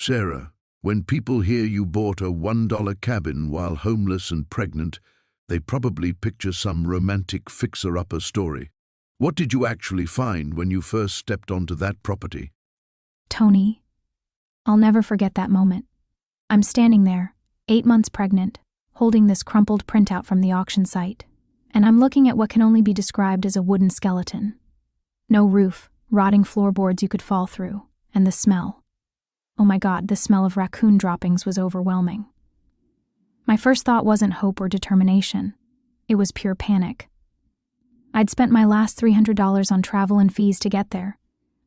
Sarah, when people hear you bought a $1 cabin while homeless and pregnant, they probably picture some romantic fixer-upper story. What did you actually find when you first stepped onto that property? Tony, I'll never forget that moment. I'm standing there, 8 months pregnant, holding this crumpled printout from the auction site, and I'm looking at what can only be described as a wooden skeleton. No roof, rotting floorboards you could fall through, and the smell. Oh my God, the smell of raccoon droppings was overwhelming. My first thought wasn't hope or determination. It was pure panic. I'd spent my last $300 on travel and fees to get there.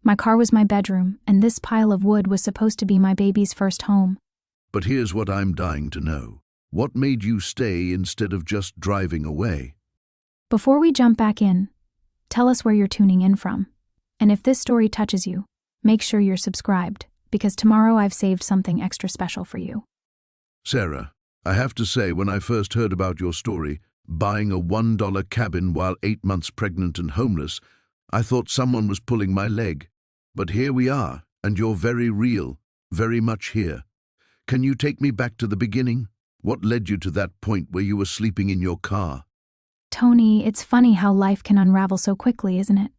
My car was my bedroom, and this pile of wood was supposed to be my baby's first home. But here's what I'm dying to know. What made you stay instead of just driving away? Before we jump back in, tell us where you're tuning in from. And if this story touches you, make sure you're subscribed, because tomorrow I've saved something extra special for you. Sarah, I have to say, when I first heard about your story, buying a $1 cabin while 8 months pregnant and homeless, I thought someone was pulling my leg. But here we are, and you're very real, very much here. Can you take me back to the beginning? What led you to that point where you were sleeping in your car? Tony, it's funny how life can unravel so quickly, isn't it?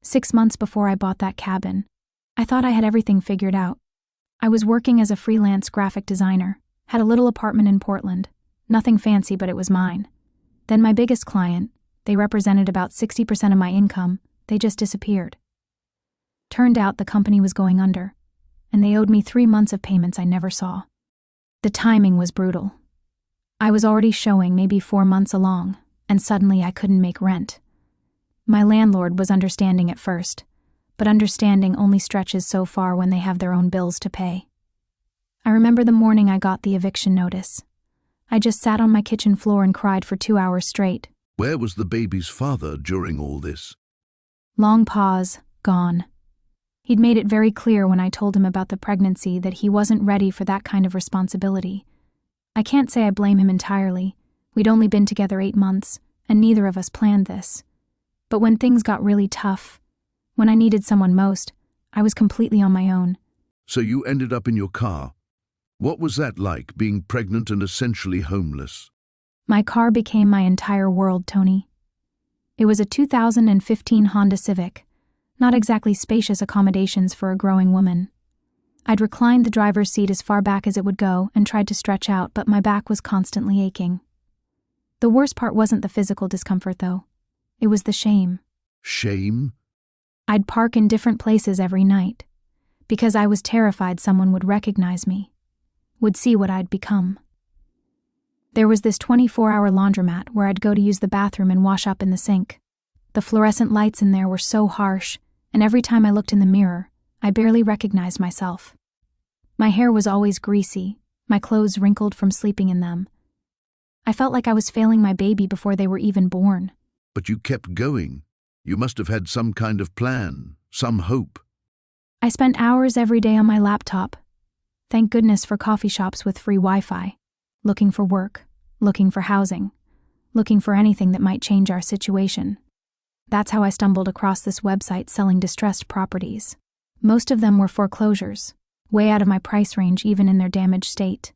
6 months before I bought that cabin, I thought I had everything figured out. I was working as a freelance graphic designer, had a little apartment in Portland. Nothing fancy, but it was mine. Then my biggest client, they represented about 60% of my income, they just disappeared. Turned out the company was going under, and they owed me 3 months of payments I never saw. The timing was brutal. I was already showing maybe 4 months along, and suddenly I couldn't make rent. My landlord was understanding at first, but understanding only stretches so far when they have their own bills to pay. I remember the morning I got the eviction notice. I just sat on my kitchen floor and cried for 2 hours straight. Where was the baby's father during all this? Long pause, gone. He'd made it very clear when I told him about the pregnancy that he wasn't ready for that kind of responsibility. I can't say I blame him entirely. We'd only been together 8 months, and neither of us planned this. But when things got really tough, when I needed someone most, I was completely on my own. So you ended up in your car. What was that like, being pregnant and essentially homeless? My car became my entire world, Tony. It was a 2015 Honda Civic, not exactly spacious accommodations for a growing woman. I'd reclined the driver's seat as far back as it would go and tried to stretch out, but my back was constantly aching. The worst part wasn't the physical discomfort, though. It was the shame. Shame? I'd park in different places every night, because I was terrified someone would recognize me, would see what I'd become. There was this 24-hour laundromat where I'd go to use the bathroom and wash up in the sink. The fluorescent lights in there were so harsh, and every time I looked in the mirror, I barely recognized myself. My hair was always greasy, my clothes wrinkled from sleeping in them. I felt like I was failing my baby before they were even born. But you kept going. You must have had some kind of plan, some hope. I spent hours every day on my laptop. Thank goodness for coffee shops with free Wi-Fi. Looking for work, looking for housing, looking for anything that might change our situation. That's how I stumbled across this website selling distressed properties. Most of them were foreclosures, way out of my price range even in their damaged state.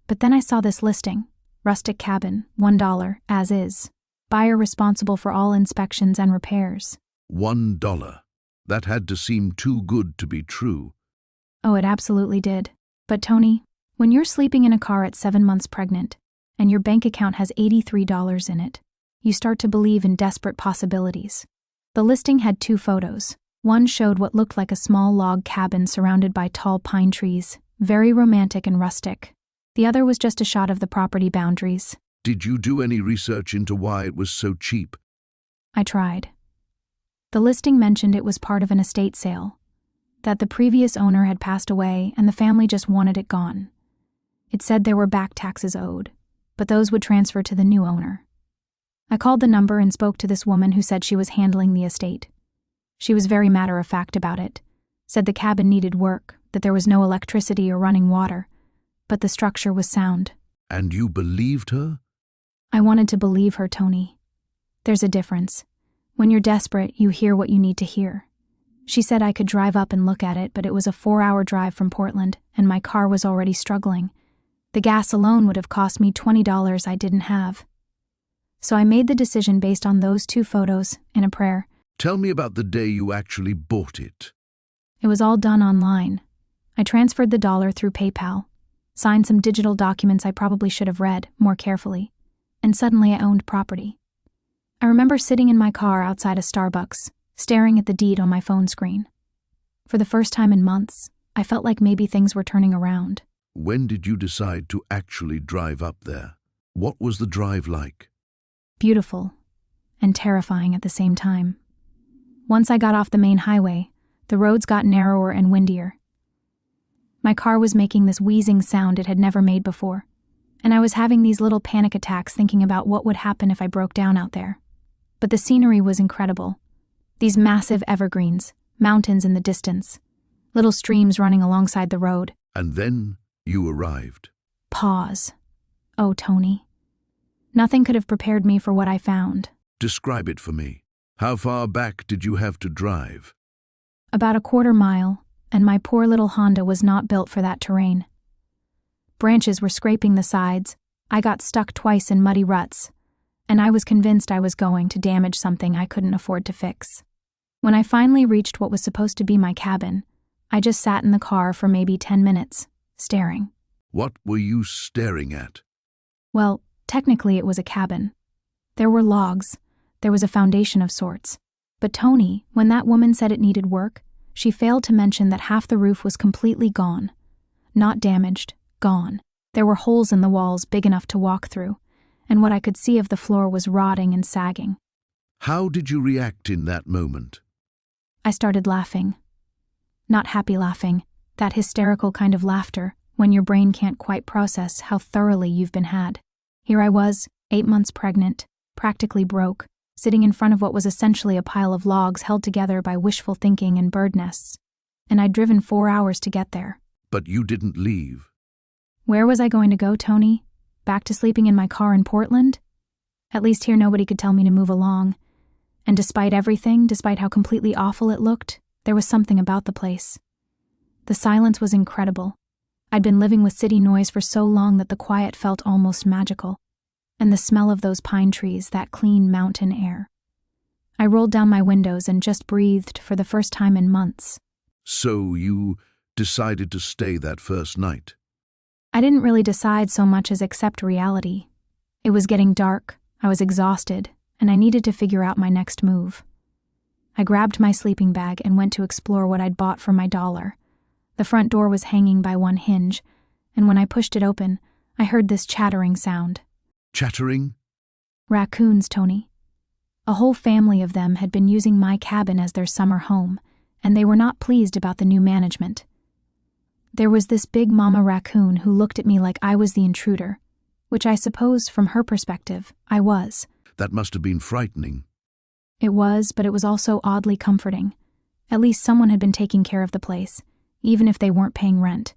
But then I saw this listing, rustic cabin, $1, as is. Buyer responsible for all inspections and repairs. $1. That had to seem too good to be true. Oh, it absolutely did. But Tony, when you're sleeping in a car at 7 months pregnant, and your bank account has $83 in it, you start to believe in desperate possibilities. The listing had 2 photos. One showed what looked like a small log cabin surrounded by tall pine trees, very romantic and rustic. The other was just a shot of the property boundaries. Did you do any research into why it was so cheap? I tried. The listing mentioned it was part of an estate sale, that the previous owner had passed away and the family just wanted it gone. It said there were back taxes owed, but those would transfer to the new owner. I called the number and spoke to this woman who said she was handling the estate. She was very matter-of-fact about it, said the cabin needed work, that there was no electricity or running water, but the structure was sound. And you believed her? I wanted to believe her, Tony. There's a difference. When you're desperate, you hear what you need to hear. She said I could drive up and look at it, but it was a 4-hour drive from Portland, and my car was already struggling. The gas alone would have cost me $20 I didn't have. So I made the decision based on those 2 photos and a prayer. Tell me about the day you actually bought it. It was all done online. I transferred the dollar through PayPal, signed some digital documents I probably should have read more carefully, and suddenly I owned property. I remember sitting in my car outside a Starbucks, staring at the deed on my phone screen. For the first time in months, I felt like maybe things were turning around. When did you decide to actually drive up there? What was the drive like? Beautiful and terrifying at the same time. Once I got off the main highway, the roads got narrower and windier. My car was making this wheezing sound it had never made before, and I was having these little panic attacks thinking about what would happen if I broke down out there. But the scenery was incredible. These massive evergreens, mountains in the distance, little streams running alongside the road. And then you arrived. Pause. Oh, Tony. Nothing could have prepared me for what I found. Describe it for me. How far back did you have to drive? About a 1/4 mile, and my poor little Honda was not built for that terrain. Branches were scraping the sides, I got stuck twice in muddy ruts, and I was convinced I was going to damage something I couldn't afford to fix. When I finally reached what was supposed to be my cabin, I just sat in the car for maybe 10 minutes, staring. What were you staring at? Well, technically it was a cabin. There were logs, there was a foundation of sorts. But Tony, when that woman said it needed work, she failed to mention that half the roof was completely gone. Not damaged, gone. There were holes in the walls big enough to walk through, and what I could see of the floor was rotting and sagging. How did you react in that moment? I started laughing. Not happy laughing, that hysterical kind of laughter when your brain can't quite process how thoroughly you've been had. Here I was, 8 months pregnant, practically broke, sitting in front of what was essentially a pile of logs held together by wishful thinking and bird nests. And I'd driven 4 hours to get there. But you didn't leave. Where was I going to go, Tony? Back to sleeping in my car in Portland? At least here nobody could tell me to move along. And despite everything, despite how completely awful it looked, there was something about the place. The silence was incredible. I'd been living with city noise for so long that the quiet felt almost magical. And the smell of those pine trees, that clean mountain air. I rolled down my windows and just breathed for the first time in months. So you decided to stay that first night? I didn't really decide so much as accept reality. It was getting dark, I was exhausted, and I needed to figure out my next move. I grabbed my sleeping bag and went to explore what I'd bought for my dollar. The front door was hanging by one hinge, and when I pushed it open, I heard this chattering sound. Chattering? Raccoons, Tony. A whole family of them had been using my cabin as their summer home, and they were not pleased about the new management. There was this big mama raccoon who looked at me like I was the intruder, which I suppose, from her perspective, I was. That must have been frightening. It was, but it was also oddly comforting. At least someone had been taking care of the place, even if they weren't paying rent.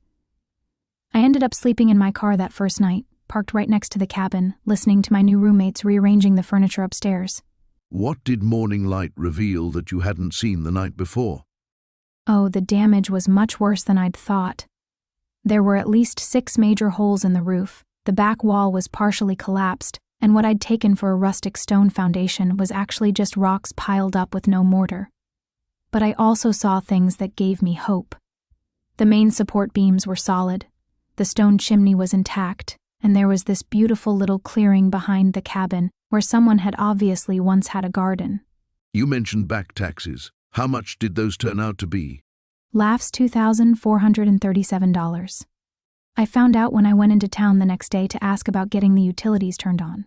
I ended up sleeping in my car that first night, parked right next to the cabin, listening to my new roommates rearranging the furniture upstairs. What did morning light reveal that you hadn't seen the night before? Oh, the damage was much worse than I'd thought. There were at least 6 major holes in the roof, the back wall was partially collapsed, and what I'd taken for a rustic stone foundation was actually just rocks piled up with no mortar. But I also saw things that gave me hope. The main support beams were solid, the stone chimney was intact, and there was this beautiful little clearing behind the cabin where someone had obviously once had a garden. You mentioned back taxes. How much did those turn out to be? Laughs $2,437. I found out when I went into town the next day to ask about getting the utilities turned on.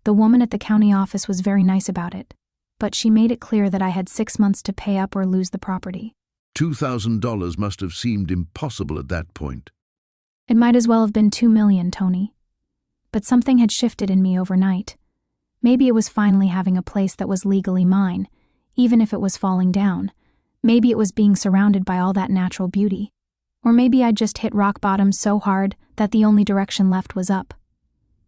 The woman at the county office was very nice about it, but she made it clear that I had 6 months to pay up or lose the property. $2,000 must have seemed impossible at that point. It might as well have been $2 million, Tony. But something had shifted in me overnight. Maybe it was finally having a place that was legally mine, even if it was falling down. Maybe it was being surrounded by all that natural beauty. Or maybe I'd just hit rock bottom so hard that the only direction left was up.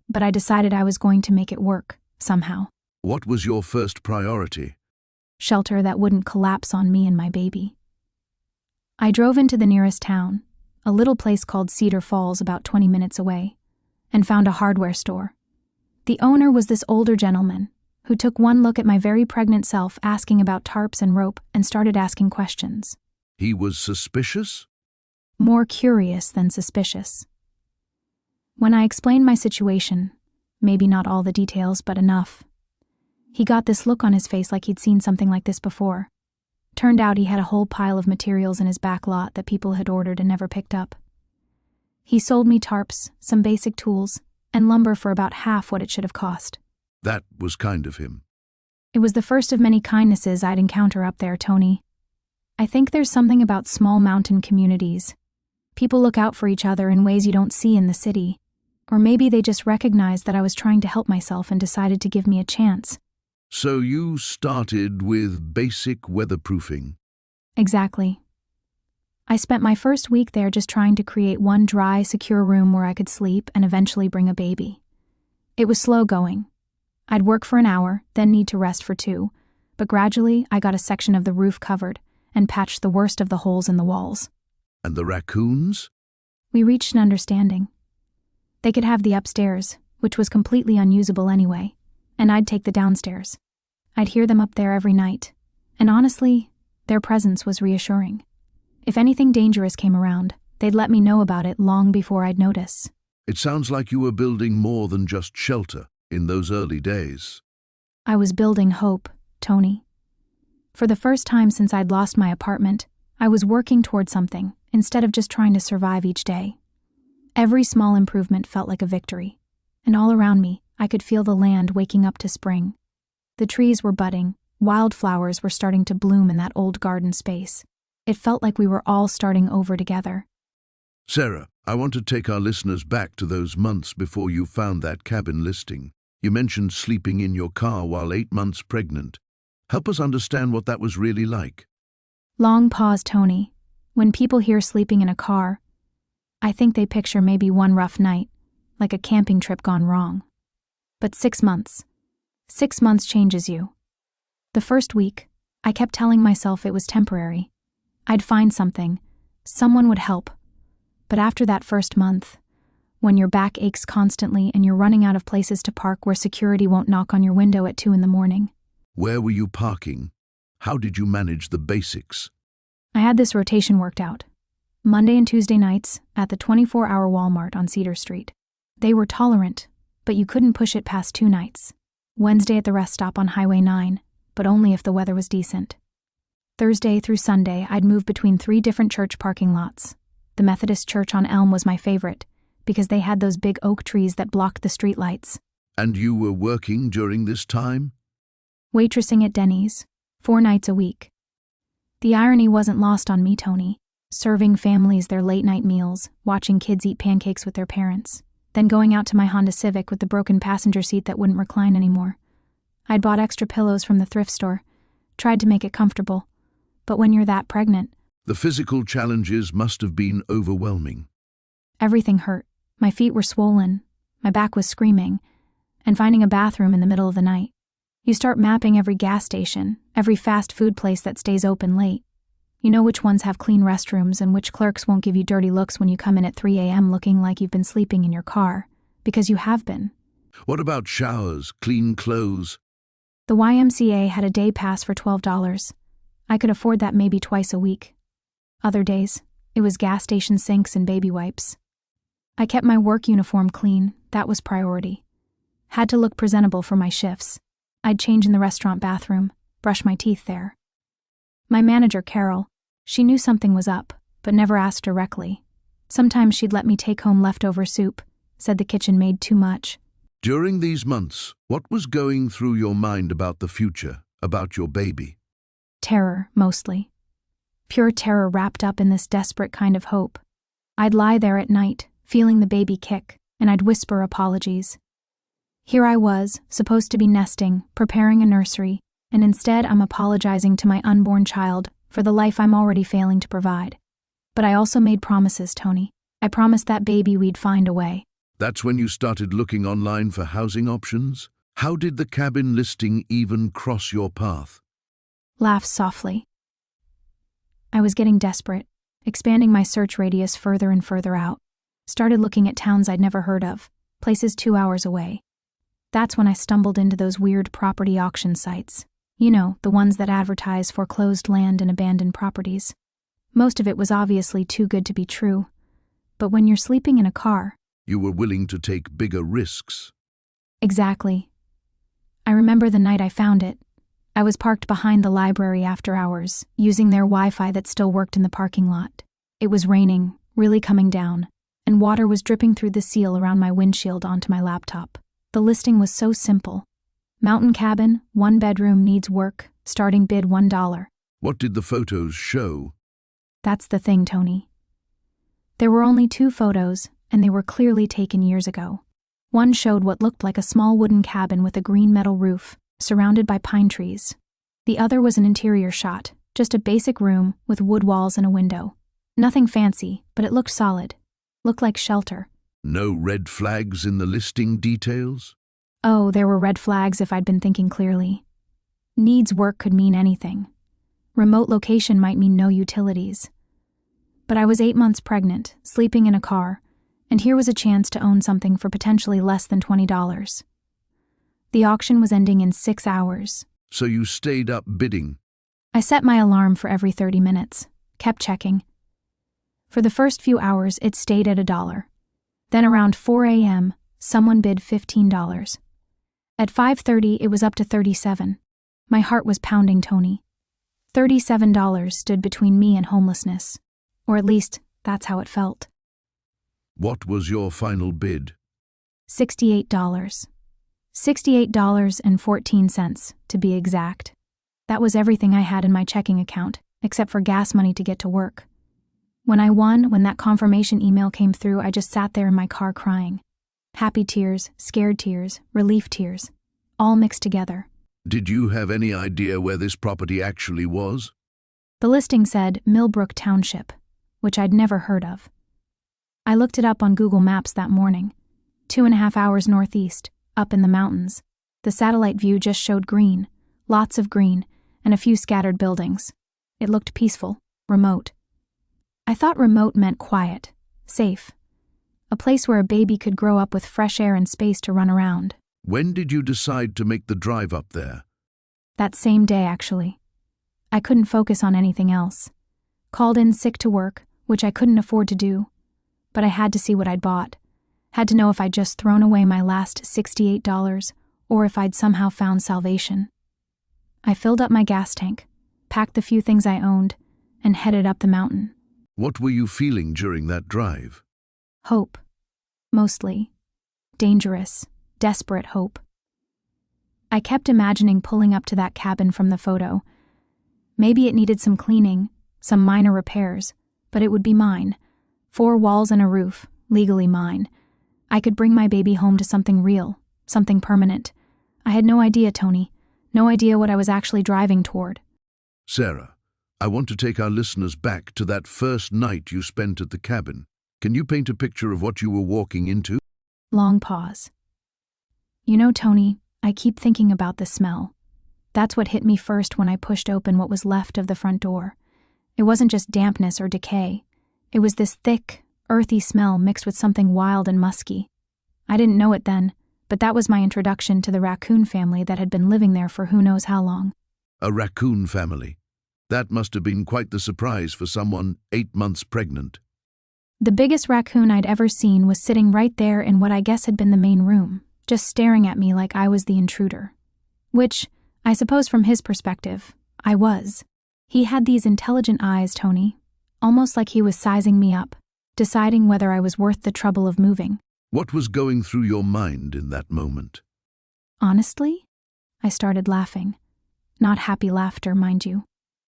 But I decided I was going to make it work, somehow. What was your first priority? shelter that wouldn't collapse on me and my baby. I drove into the nearest town, a little place called Cedar Falls about 20 minutes away, and found a hardware store. The owner was this older gentleman who took one look at my very pregnant self asking about tarps and rope and started asking questions. He was suspicious? More curious than suspicious. When I explained my situation, maybe not all the details, but enough, he got this look on his face like he'd seen something like this before. Turned out he had a whole pile of materials in his back lot that people had ordered and never picked up. He sold me tarps, some basic tools, and lumber for about half what it should have cost. That was kind of him. It was the first of many kindnesses I'd encounter up there, Tony. I think there's something about small mountain communities. People look out for each other in ways you don't see in the city. Or maybe they just recognized that I was trying to help myself and decided to give me a chance. So you started with basic weatherproofing? Exactly. I spent my first week there just trying to create one dry, secure room where I could sleep and eventually bring a baby. It was slow going. I'd work for an hour, then need to rest for 2, but gradually I got a section of the roof covered and patched the worst of the holes in the walls. And the raccoons? We reached an understanding. They could have the upstairs, which was completely unusable anyway, and I'd take the downstairs. I'd hear them up there every night, and honestly, their presence was reassuring. If anything dangerous came around, they'd let me know about it long before I'd notice. It sounds like you were building more than just shelter in those early days. I was building hope, Tony. For the first time since I'd lost my apartment, I was working toward something instead of just trying to survive each day. Every small improvement felt like a victory, and all around me, I could feel the land waking up to spring. The trees were budding, wildflowers were starting to bloom in that old garden space. It felt like we were all starting over together. Sarah, I want to take our listeners back to those months before you found that cabin listing. You mentioned sleeping in your car while 8 months pregnant. Help us understand what that was really like. Long pause, Tony. When people hear sleeping in a car, I think they picture maybe one rough night, like a camping trip gone wrong. But 6 months. 6 months changes you. The first week, I kept telling myself it was temporary. I'd find something. Someone would help. But after that first month, when your back aches constantly and you're running out of places to park where security won't knock on your window at 2 a.m. Where were you parking? How did you manage the basics? I had this rotation worked out. Monday and Tuesday nights at the 24-hour Walmart on Cedar Street. They were tolerant, but you couldn't push it past 2 nights. Wednesday at the rest stop on Highway 9, but only if the weather was decent. Thursday through Sunday, I'd move between 3 different church parking lots. The Methodist Church on Elm was my favorite, because they had those big oak trees that blocked the streetlights. And you were working during this time? Waitressing at Denny's, 4 nights a week. The irony wasn't lost on me, Tony. Serving families their late-night meals, watching kids eat pancakes with their parents, then going out to my Honda Civic with the broken passenger seat that wouldn't recline anymore. I'd bought extra pillows from the thrift store, tried to make it comfortable. But when you're that pregnant, the physical challenges must have been overwhelming. Everything hurt. My feet were swollen, my back was screaming, and finding a bathroom in the middle of the night. You start mapping every gas station, every fast food place that stays open late. You know which ones have clean restrooms and which clerks won't give you dirty looks when you come in at 3 a.m. looking like you've been sleeping in your car, because you have been. What about showers, clean clothes? The YMCA had a day pass for $12. I could afford that maybe twice a week. Other days, it was gas station sinks and baby wipes. I kept my work uniform clean, that was priority. Had to look presentable for my shifts. I'd change in the restaurant bathroom, brush my teeth there. My manager, Carol, she knew something was up, but never asked directly. Sometimes she'd let me take home leftover soup, said the kitchen made too much. During these months, what was going through your mind about the future, about your baby? Terror, mostly. Pure terror wrapped up in this desperate kind of hope. I'd lie there at night, feeling the baby kick, and I'd whisper apologies. Here I was, supposed to be nesting, preparing a nursery, and instead I'm apologizing to my unborn child for the life I'm already failing to provide. But I also made promises, Tony. I promised that baby we'd find a way. That's when you started looking online for housing options? How did the cabin listing even cross your path? Laughs softly. I was getting desperate, expanding my search radius further and further out. Started looking at towns I'd never heard of, places 2 hours away. That's when I stumbled into those weird property auction sites. You know, the ones that advertise foreclosed land and abandoned properties. Most of it was obviously too good to be true. But when you're sleeping in a car... You were willing to take bigger risks. Exactly. I remember the night I found it. I was parked behind the library after hours, using their Wi-Fi that still worked in the parking lot. It was raining, really coming down, and water was dripping through the seal around my windshield onto my laptop. The listing was so simple. Mountain cabin, 1 bedroom, needs work, starting bid $1. What did the photos show? That's the thing, Tony. There were only 2 photos, and they were clearly taken years ago. One showed what looked like a small wooden cabin with a green metal roof, surrounded by pine trees. The other was an interior shot, just a basic room with wood walls and a window. Nothing fancy, but it looked solid. Looked like shelter. No red flags in the listing details? Oh, there were red flags if I'd been thinking clearly. Needs work could mean anything. Remote location might mean no utilities. But I was 8 months pregnant, sleeping in a car, and here was a chance to own something for potentially less than $20. The auction was ending in 6 hours. So you stayed up bidding? I set my alarm for every 30 minutes, kept checking. For the first few hours, it stayed at $1. Then around 4 a.m., someone bid $15. At 5:30, it was up to $37. My heart was pounding, Tony. $37 stood between me and homelessness. Or at least, that's how it felt. What was your final bid? $68. $68.14, to be exact. That was everything I had in my checking account, except for gas money to get to work. When I won, when that confirmation email came through, I just sat there in my car crying. Happy tears, scared tears, relief tears, all mixed together. Did you have any idea where this property actually was? The listing said Millbrook Township, which I'd never heard of. I looked it up on Google Maps that morning. 2.5 hours northeast, up in the mountains. The satellite view just showed green, lots of green, and a few scattered buildings. It looked peaceful, remote. I thought remote meant quiet, safe. A place where a baby could grow up with fresh air and space to run around. When did you decide to make the drive up there? That same day, actually. I couldn't focus on anything else. Called in sick to work, which I couldn't afford to do. But I had to see what I'd bought. Had to know if I'd just thrown away my last $68 or if I'd somehow found salvation. I filled up my gas tank, packed the few things I owned, and headed up the mountain. What were you feeling during that drive? Hope. Mostly. Dangerous, desperate hope. I kept imagining pulling up to that cabin from the photo. Maybe it needed some cleaning, some minor repairs, but it would be mine. 4 walls and a roof, legally mine. I could bring my baby home to something real, something permanent. I had no idea, Tony. No idea what I was actually driving toward. Sarah, I want to take our listeners back to that first night you spent at the cabin. Can you paint a picture of what you were walking into? Long pause. You know, Tony, I keep thinking about the smell. That's what hit me first when I pushed open what was left of the front door. It wasn't just dampness or decay. It was this thick, earthy smell mixed with something wild and musky. I didn't know it then, but that was my introduction to the raccoon family that had been living there for who knows how long. A raccoon family. That must have been quite the surprise for someone 8 months pregnant. The biggest raccoon I'd ever seen was sitting right there in what I guess had been the main room, just staring at me like I was the intruder. Which, I suppose from his perspective, I was. He had these intelligent eyes, Tony, almost like he was sizing me up, deciding whether I was worth the trouble of moving. What was going through your mind in that moment? Honestly? I started laughing. Not happy laughter, mind you.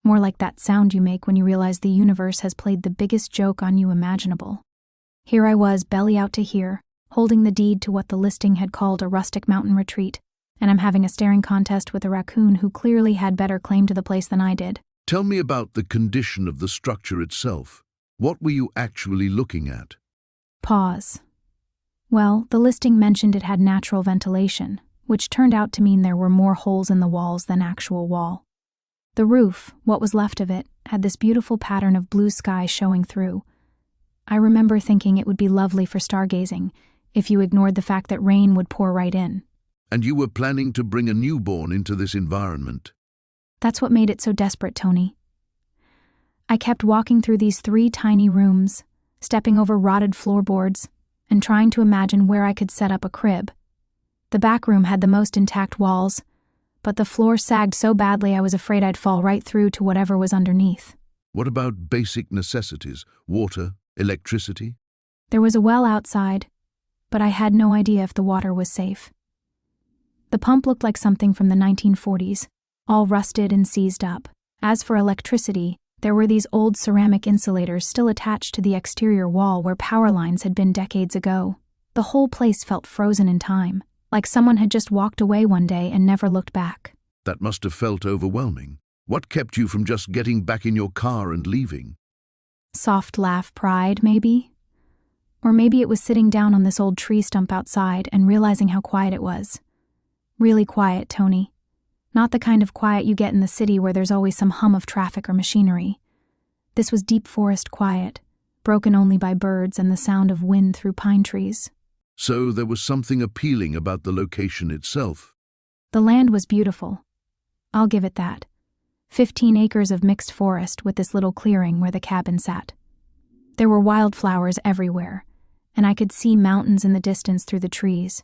More like that sound you make when you realize the universe has played the biggest joke on you imaginable. Here I was, belly out to here, holding the deed to what the listing had called a rustic mountain retreat, and I'm having a staring contest with a raccoon who clearly had better claim to the place than I did. Tell me about the condition of the structure itself. What were you actually looking at? Pause. Well, the listing mentioned it had natural ventilation, which turned out to mean there were more holes in the walls than actual wall. The roof, what was left of it, had this beautiful pattern of blue sky showing through. I remember thinking it would be lovely for stargazing, if you ignored the fact that rain would pour right in. And you were planning to bring a newborn into this environment. That's what made it so desperate, Tony. I kept walking through these 3 tiny rooms, stepping over rotted floorboards, and trying to imagine where I could set up a crib. The back room had the most intact walls, but the floor sagged so badly I was afraid I'd fall right through to whatever was underneath. What about basic necessities? Water, electricity? There was a well outside, but I had no idea if the water was safe. The pump looked like something from the 1940s, all rusted and seized up. As for electricity, there were these old ceramic insulators still attached to the exterior wall where power lines had been decades ago. The whole place felt frozen in time, like someone had just walked away one day and never looked back. That must have felt overwhelming. What kept you from just getting back in your car and leaving? Soft laugh pride, maybe? Or maybe it was sitting down on this old tree stump outside and realizing how quiet it was. Really quiet, Tony. Not the kind of quiet you get in the city where there's always some hum of traffic or machinery. This was deep forest quiet, broken only by birds and the sound of wind through pine trees. So there was something appealing about the location itself. The land was beautiful. I'll give it that. 15 acres of mixed forest with this little clearing where the cabin sat. There were wildflowers everywhere, and I could see mountains in the distance through the trees.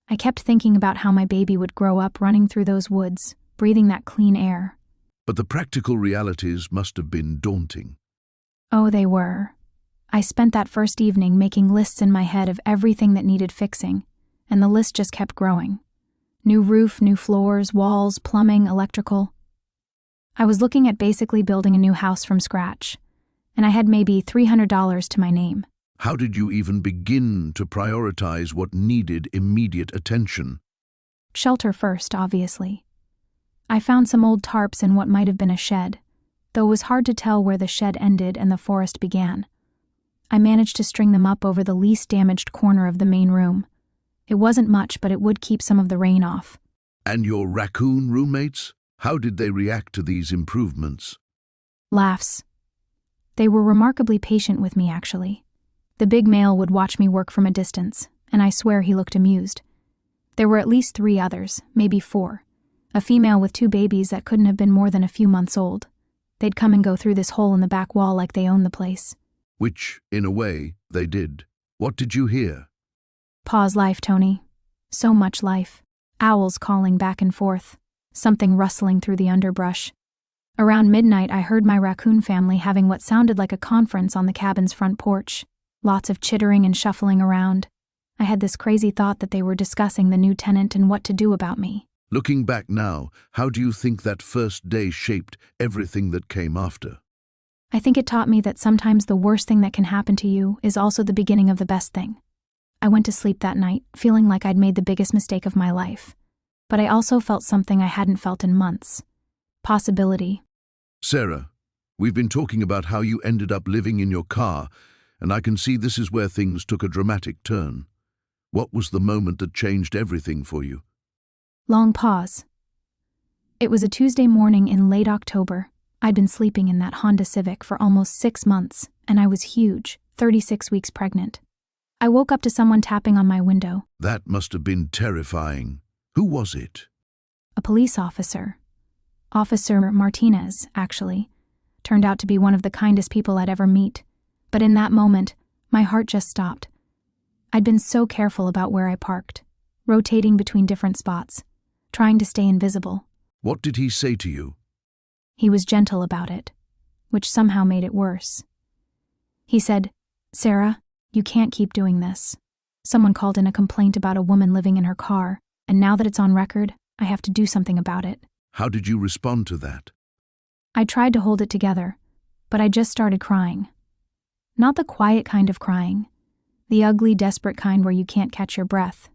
I kept thinking about how my baby would grow up running through those woods, breathing that clean air. But the practical realities must have been daunting. Oh, they were. I spent that first evening making lists in my head of everything that needed fixing, and the list just kept growing. New roof, new floors, walls, plumbing, electrical. I was looking at basically building a new house from scratch, and I had maybe $300 to my name. How did you even begin to prioritize what needed immediate attention? Shelter first, obviously. I found some old tarps in what might have been a shed, though it was hard to tell where the shed ended and the forest began. I managed to string them up over the least damaged corner of the main room. It wasn't much, but it would keep some of the rain off. And your raccoon roommates? How did they react to these improvements? Laughs. They were remarkably patient with me, actually. The big male would watch me work from a distance, and I swear he looked amused. There were at least 3 others, maybe 4. A female with 2 babies that couldn't have been more than a few months old. They'd come and go through this hole in the back wall like they owned the place. Which, in a way, they did. What did you hear? Pause life, Tony. So much life. Owls calling back and forth. Something rustling through the underbrush. Around midnight, I heard my raccoon family having what sounded like a conference on the cabin's front porch. Lots of chittering and shuffling around. I had this crazy thought that they were discussing the new tenant and what to do about me. Looking back now, how do you think that first day shaped everything that came after? I think it taught me that sometimes the worst thing that can happen to you is also the beginning of the best thing. I went to sleep that night, feeling like I'd made the biggest mistake of my life. But I also felt something I hadn't felt in months. Possibility. Sarah, we've been talking about how you ended up living in your car, and I can see this is where things took a dramatic turn. What was the moment that changed everything for you? Long pause. It was a Tuesday morning in late October. I'd been sleeping in that Honda Civic for almost 6 months, and I was huge, 36 weeks pregnant. I woke up to someone tapping on my window. That must have been terrifying. Who was it? A police officer. Officer Martinez, actually. Turned out to be one of the kindest people I'd ever meet. But in that moment, my heart just stopped. I'd been so careful about where I parked, rotating between different spots, trying to stay invisible. What did he say to you? He was gentle about it, which somehow made it worse. He said, "Sarah, you can't keep doing this. Someone called in a complaint about a woman living in her car, and now that it's on record, I have to do something about it." How did you respond to that? I tried to hold it together, but I just started crying. Not the quiet kind of crying, the ugly, desperate kind where you can't catch your breath.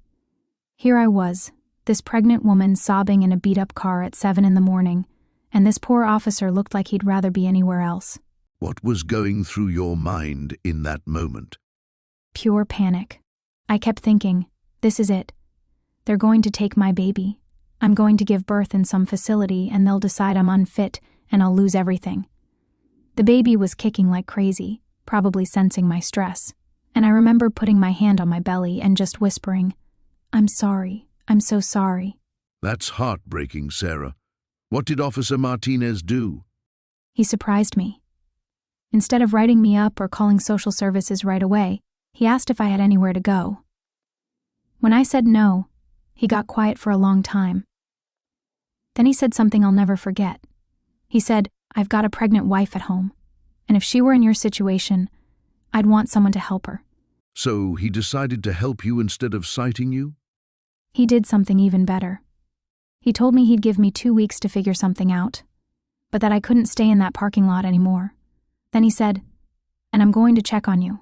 Here I was, this pregnant woman sobbing in a beat-up car at 7 in the morning, and this poor officer looked like he'd rather be anywhere else. What was going through your mind in that moment? Pure panic. I kept thinking, this is it. They're going to take my baby. I'm going to give birth in some facility and they'll decide I'm unfit and I'll lose everything. The baby was kicking like crazy, probably sensing my stress, and I remember putting my hand on my belly and just whispering, "I'm sorry, I'm so sorry." That's heartbreaking, Sarah. What did Officer Martinez do? He surprised me. Instead of writing me up or calling social services right away, he asked if I had anywhere to go. When I said no, he got quiet for a long time. Then he said something I'll never forget. He said, "I've got a pregnant wife at home, and if she were in your situation, I'd want someone to help her." So he decided to help you instead of citing you? He did something even better. He told me he'd give me 2 weeks to figure something out, but that I couldn't stay in that parking lot anymore. Then he said, "And I'm going to check on you.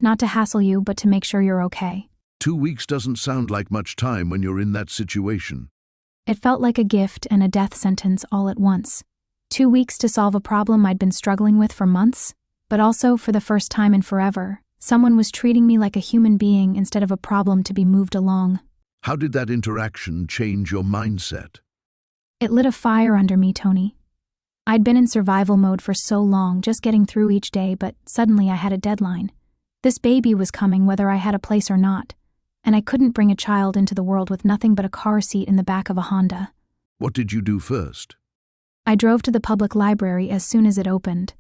Not to hassle you, but to make sure you're okay." 2 weeks doesn't sound like much time when you're in that situation. It felt like a gift and a death sentence all at once. 2 weeks to solve a problem I'd been struggling with for months, but also, for the first time in forever, someone was treating me like a human being instead of a problem to be moved along. How did that interaction change your mindset? It lit a fire under me, Tony. I'd been in survival mode for so long, just getting through each day, but suddenly I had a deadline. This baby was coming whether I had a place or not, and I couldn't bring a child into the world with nothing but a car seat in the back of a Honda. What did you do first? I drove to the public library as soon as it opened.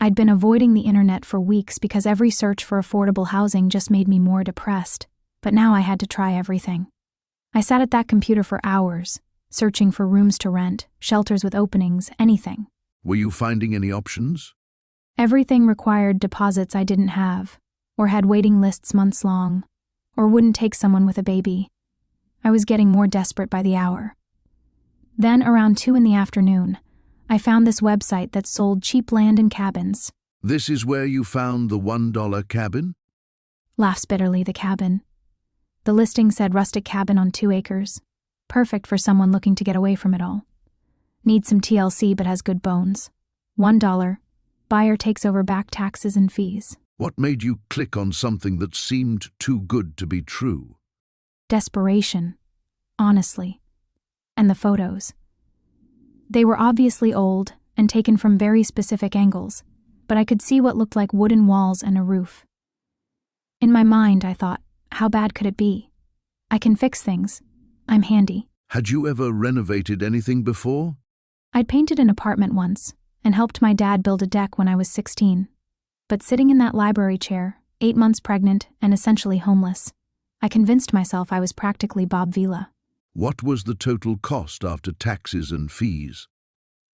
I'd been avoiding the internet for weeks because every search for affordable housing just made me more depressed, but now I had to try everything. I sat at that computer for hours, searching for rooms to rent, shelters with openings, anything. Were you finding any options? Everything required deposits I didn't have, or had waiting lists months long, or wouldn't take someone with a baby. I was getting more desperate by the hour. Then, around 2 in the afternoon, I found this website that sold cheap land and cabins. This is where you found the $1 cabin? Laughs bitterly, the cabin. The listing said rustic cabin on 2 acres. Perfect for someone looking to get away from it all. Needs some TLC but has good bones. $1. Buyer takes over back taxes and fees. What made you click on something that seemed too good to be true? Desperation. Honestly. And the photos. They were obviously old and taken from very specific angles, but I could see what looked like wooden walls and a roof. In my mind, I thought, how bad could it be? I can fix things. I'm handy. Had you ever renovated anything before? I'd painted an apartment once and helped my dad build a deck when I was 16. But sitting in that library chair, 8 months pregnant and essentially homeless, I convinced myself I was practically Bob Vila. What was the total cost after taxes and fees?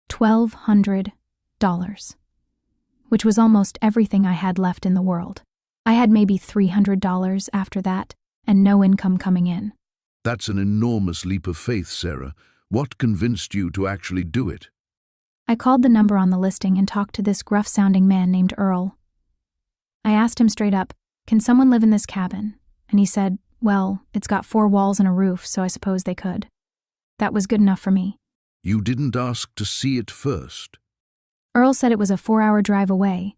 $1,200, which was almost everything I had left in the world. I had maybe $300 after that, and no income coming in. That's an enormous leap of faith, Sarah. What convinced you to actually do it? I called the number on the listing and talked to this gruff-sounding man named Earl. I asked him straight up, "Can someone live in this cabin?" And he said, "Well, it's got 4 walls and a roof, so I suppose they could." That was good enough for me. You didn't ask to see it first. Earl said it was a 4-hour drive away,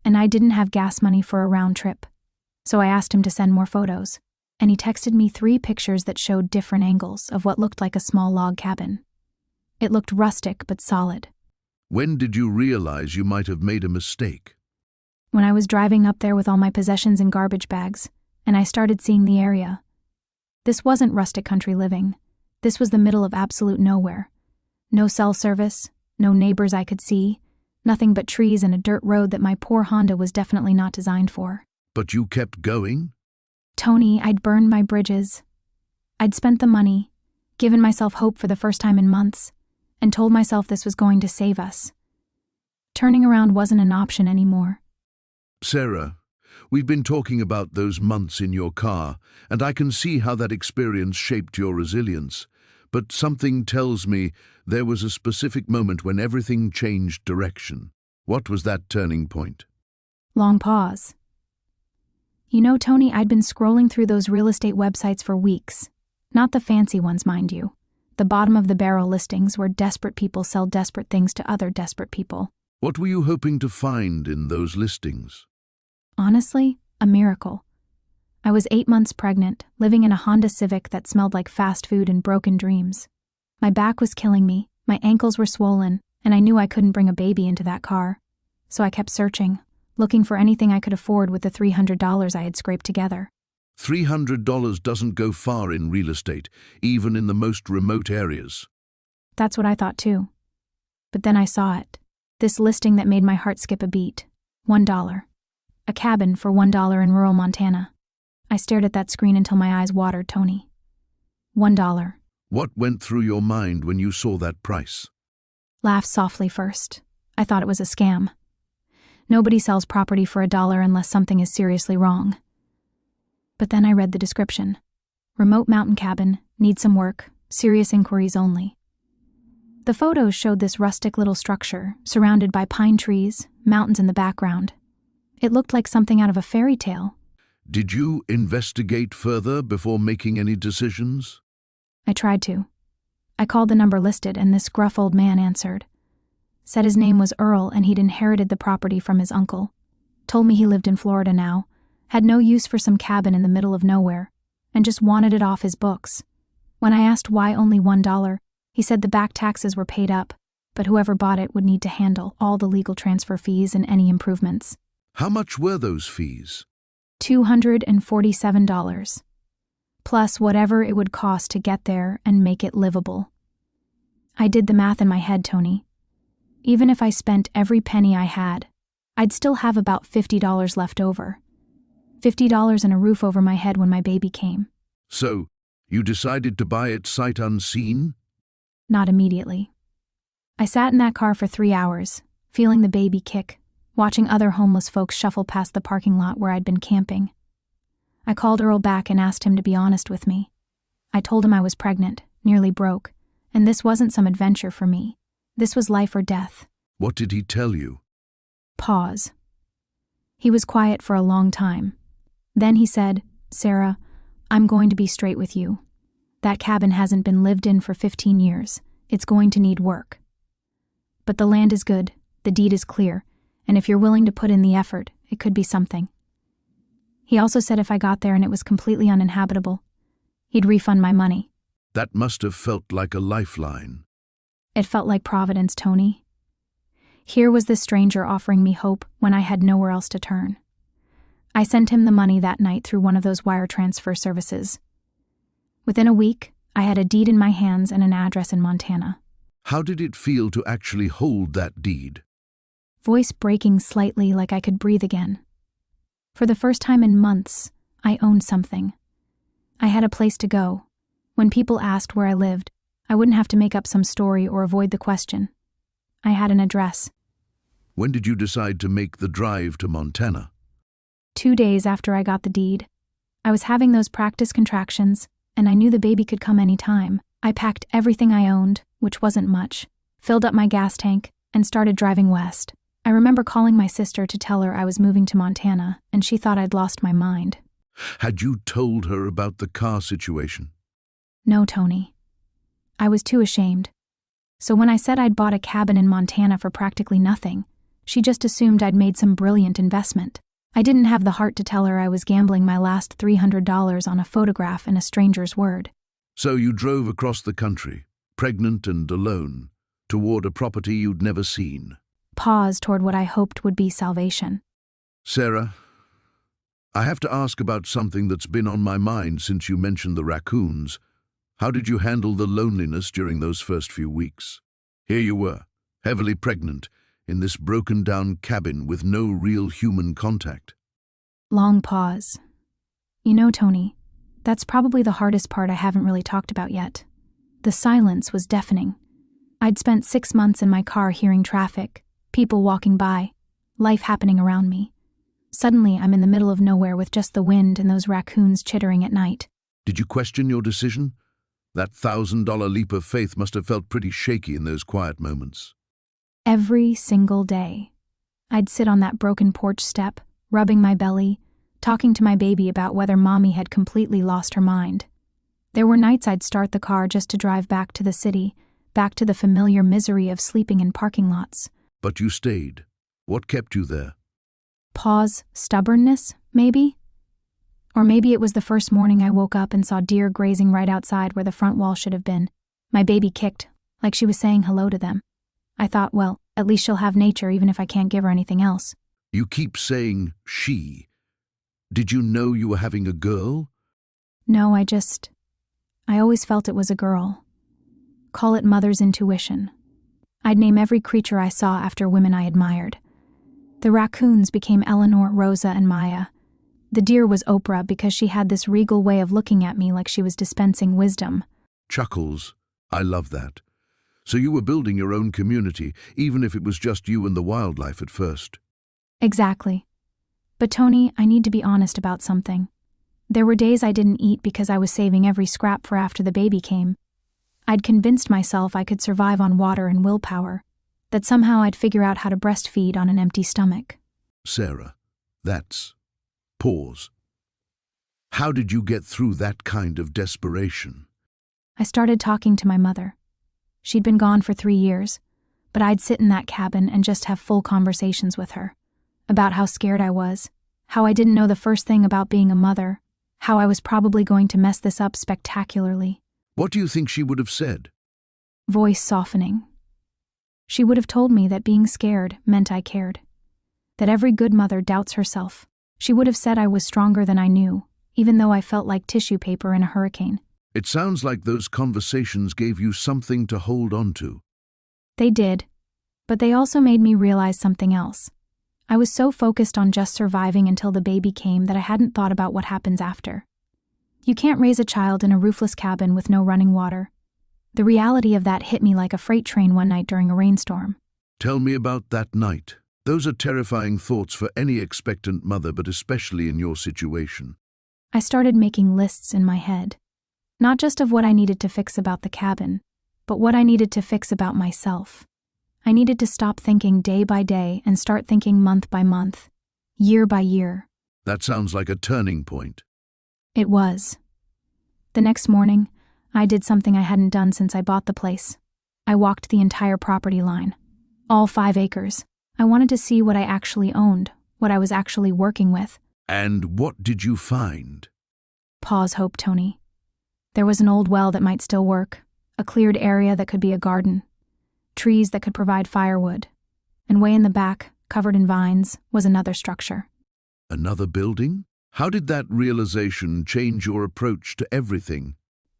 and I didn't have gas money for a round trip. So I asked him to send more photos, and he texted me 3 pictures that showed different angles of what looked like a small log cabin. It looked rustic but solid. When did you realize you might have made a mistake? When I was driving up there with all my possessions in garbage bags, and I started seeing the area. This wasn't rustic country living. This was the middle of absolute nowhere. No cell service, no neighbors I could see, nothing but trees and a dirt road that my poor Honda was definitely not designed for. But you kept going? Tony, I'd burned my bridges. I'd spent the money, given myself hope for the first time in months, and told myself this was going to save us. Turning around wasn't an option anymore. Sarah, we've been talking about those months in your car, and I can see how that experience shaped your resilience. But something tells me there was a specific moment when everything changed direction. What was that turning point? Long pause. You know, Tony, I'd been scrolling through those real estate websites for weeks. Not the fancy ones, mind you. The bottom-of-the-barrel listings where desperate people sell desperate things to other desperate people. What were you hoping to find in those listings? Honestly, a miracle. I was 8 months pregnant, living in a Honda Civic that smelled like fast food and broken dreams. My back was killing me, my ankles were swollen, and I knew I couldn't bring a baby into that car. So I kept searching, looking for anything I could afford with the $300 I had scraped together. $300 doesn't go far in real estate, even in the most remote areas. That's what I thought too. But then I saw it. This listing that made my heart skip a beat. $1. A cabin for $1 in rural Montana. I stared at that screen until my eyes watered, Tony. $1. What went through your mind when you saw that price? Laugh softly first. I thought it was a scam. Nobody sells property for $1 unless something is seriously wrong. But then I read the description. Remote mountain cabin, need some work, serious inquiries only. The photos showed this rustic little structure, surrounded by pine trees, mountains in the background. It looked like something out of a fairy tale. Did you investigate further before making any decisions? I tried to. I called the number listed and this gruff old man answered. Said his name was Earl and he'd inherited the property from his uncle. Told me he lived in Florida now, had no use for some cabin in the middle of nowhere, and just wanted it off his books. When I asked why only $1, he said the back taxes were paid up, but whoever bought it would need to handle all the legal transfer fees and any improvements. How much were those fees? $247. Plus whatever it would cost to get there and make it livable. I did the math in my head, Tony. Even if I spent every penny I had, I'd still have about $50 left over. $50 and a roof over my head when my baby came. So, you decided to buy it sight unseen? Not immediately. I sat in that car for 3 hours, feeling the baby kick, watching other homeless folks shuffle past the parking lot where I'd been camping. I called Earl back and asked him to be honest with me. I told him I was pregnant, nearly broke, and this wasn't some adventure for me. This was life or death. What did he tell you? Pause. He was quiet for a long time. Then he said, Sarah, I'm going to be straight with you. That cabin hasn't been lived in for 15 years. It's going to need work. But the land is good, the deed is clear, and if you're willing to put in the effort, it could be something. He also said if I got there and it was completely uninhabitable, he'd refund my money. That must have felt like a lifeline. It felt like Providence, Tony. Here was this stranger offering me hope when I had nowhere else to turn. I sent him the money that night through one of those wire transfer services. Within a week, I had a deed in my hands and an address in Montana. How did it feel to actually hold that deed? Voice breaking slightly like I could breathe again. For the first time in months, I owned something. I had a place to go. When people asked where I lived, I wouldn't have to make up some story or avoid the question. I had an address. When did you decide to make the drive to Montana? 2 days after I got the deed. I was having those practice contractions, and I knew the baby could come any time. I packed everything I owned, which wasn't much, filled up my gas tank, and started driving west. I remember calling my sister to tell her I was moving to Montana, and she thought I'd lost my mind. Had you told her about the car situation? No, Tony. I was too ashamed. So when I said I'd bought a cabin in Montana for practically nothing, she just assumed I'd made some brilliant investment. I didn't have the heart to tell her I was gambling my last $300 on a photograph and a stranger's word. So you drove across the country, pregnant and alone, toward a property you'd never seen. Pause toward what I hoped would be salvation. Sarah, I have to ask about something that's been on my mind since you mentioned the raccoons. How did you handle the loneliness during those first few weeks? Here you were, heavily pregnant, in this broken-down cabin with no real human contact. Long pause. You know, Tony, that's probably the hardest part I haven't really talked about yet. The silence was deafening. I'd spent 6 months in my car hearing traffic, people walking by, life happening around me. Suddenly, I'm in the middle of nowhere with just the wind and those raccoons chittering at night. Did you question your decision? That $1,000 leap of faith must have felt pretty shaky in those quiet moments. Every single day. I'd sit on that broken porch step, rubbing my belly, talking to my baby about whether Mommy had completely lost her mind. There were nights I'd start the car just to drive back to the city, back to the familiar misery of sleeping in parking lots. But you stayed. What kept you there? Pause, stubbornness, maybe? Or maybe it was the first morning I woke up and saw deer grazing right outside where the front wall should have been. My baby kicked, like she was saying hello to them. I thought, well, at least she'll have nature even if I can't give her anything else. You keep saying she. Did you know you were having a girl? No, I always felt it was a girl. Call it mother's intuition. I'd name every creature I saw after women I admired. The raccoons became Eleanor, Rosa, and Maya. The deer was Oprah because she had this regal way of looking at me like she was dispensing wisdom. Chuckles. I love that. So you were building your own community, even if it was just you and the wildlife at first. Exactly. But Tony, I need to be honest about something. There were days I didn't eat because I was saving every scrap for after the baby came. I'd convinced myself I could survive on water and willpower, that somehow I'd figure out how to breastfeed on an empty stomach. Sarah, that's... Pause. How did you get through that kind of desperation? I started talking to my mother. She'd been gone for 3 years, but I'd sit in that cabin and just have full conversations with her. About how scared I was, how I didn't know the first thing about being a mother, how I was probably going to mess this up spectacularly. What do you think she would have said? Voice softening. She would have told me that being scared meant I cared. That every good mother doubts herself. She would have said I was stronger than I knew, even though I felt like tissue paper in a hurricane. It sounds like those conversations gave you something to hold on to. They did, but they also made me realize something else. I was so focused on just surviving until the baby came that I hadn't thought about what happens after. You can't raise a child in a roofless cabin with no running water. The reality of that hit me like a freight train one night during a rainstorm. Tell me about that night. Those are terrifying thoughts for any expectant mother, but especially in your situation. I started making lists in my head. Not just of what I needed to fix about the cabin, but what I needed to fix about myself. I needed to stop thinking day by day and start thinking month by month, year by year. That sounds like a turning point. It was. The next morning, I did something I hadn't done since I bought the place. I walked the entire property line, all 5 acres. I wanted to see what I actually owned, what I was actually working with. And what did you find? Pause, hope, Tony. There was an old well that might still work, a cleared area that could be a garden, trees that could provide firewood, and way in the back, covered in vines, was another structure. Another building? How did that realization change your approach to everything?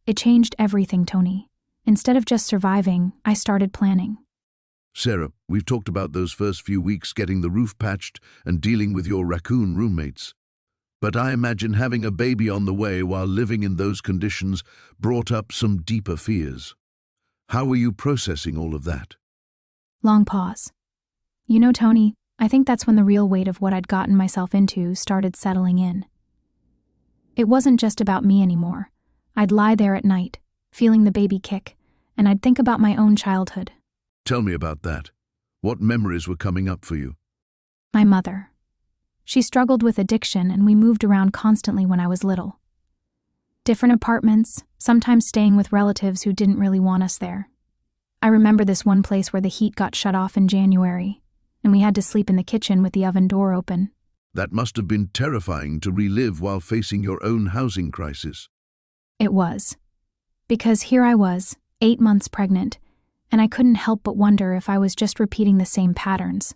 It changed everything, Tony. Instead of just surviving, I started planning. Sarah, we've talked about those first few weeks getting the roof patched and dealing with your raccoon roommates. But I imagine having a baby on the way while living in those conditions brought up some deeper fears. How were you processing all of that? Long pause. You know, Tony, I think that's when the real weight of what I'd gotten myself into started settling in. It wasn't just about me anymore. I'd lie there at night, feeling the baby kick, and I'd think about my own childhood. Tell me about that. What memories were coming up for you? My mother. She struggled with addiction and we moved around constantly when I was little. Different apartments, sometimes staying with relatives who didn't really want us there. I remember this one place where the heat got shut off in January, and we had to sleep in the kitchen with the oven door open. That must have been terrifying to relive while facing your own housing crisis. It was. Because here I was, 8 months pregnant, and I couldn't help but wonder if I was just repeating the same patterns.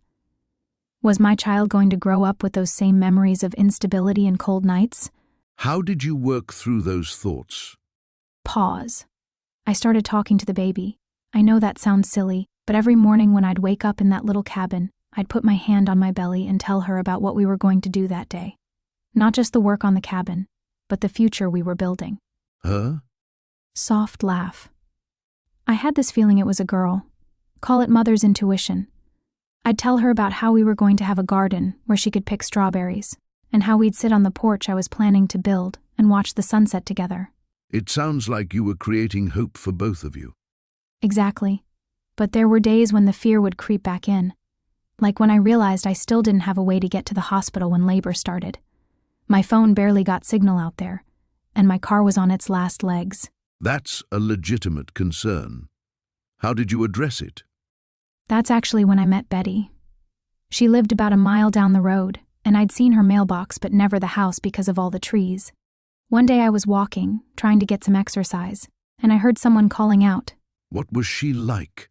Was my child going to grow up with those same memories of instability and cold nights? How did you work through those thoughts? Pause. I started talking to the baby. I know that sounds silly, but every morning when I'd wake up in that little cabin, I'd put my hand on my belly and tell her about what we were going to do that day. Not just the work on the cabin, but the future we were building. Her? Soft laugh. I had this feeling it was a girl. Call it mother's intuition. I'd tell her about how we were going to have a garden where she could pick strawberries, and how we'd sit on the porch I was planning to build and watch the sunset together. It sounds like you were creating hope for both of you. Exactly. But there were days when the fear would creep back in. Like when I realized I still didn't have a way to get to the hospital when labor started. My phone barely got signal out there, and my car was on its last legs. That's a legitimate concern. How did you address it? That's actually when I met Betty. She lived about a mile down the road, and I'd seen her mailbox but never the house because of all the trees. One day I was walking, trying to get some exercise, and I heard someone calling out, What was she like?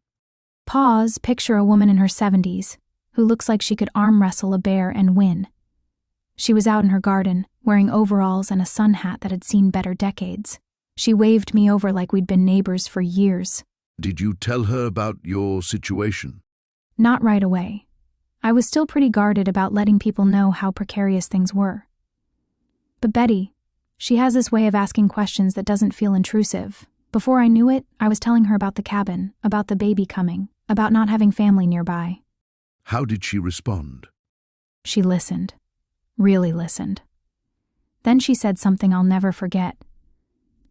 Pause, picture a woman in her 70s, who looks like she could arm wrestle a bear and win. She was out in her garden, wearing overalls and a sun hat that had seen better decades. She waved me over like we'd been neighbors for years. Did you tell her about your situation? Not right away. I was still pretty guarded about letting people know how precarious things were. But Betty, she has this way of asking questions that doesn't feel intrusive. Before I knew it, I was telling her about the cabin, about the baby coming, about not having family nearby. How did she respond? She listened. Really listened. Then she said something I'll never forget.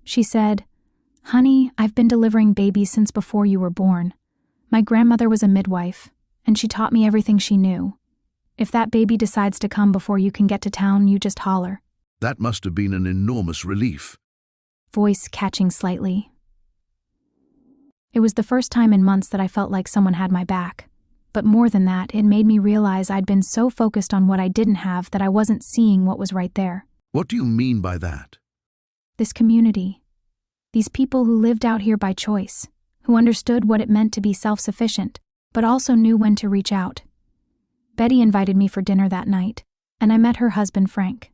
She said, "Honey, I've been delivering babies since before you were born. My grandmother was a midwife, and she taught me everything she knew. If that baby decides to come before you can get to town, you just holler." That must have been an enormous relief. Voice catching slightly. It was the first time in months that I felt like someone had my back. But more than that, it made me realize I'd been so focused on what I didn't have that I wasn't seeing what was right there. What do you mean by that? This community. These people who lived out here by choice, who understood what it meant to be self-sufficient, but also knew when to reach out. Betty invited me for dinner that night, and I met her husband Frank.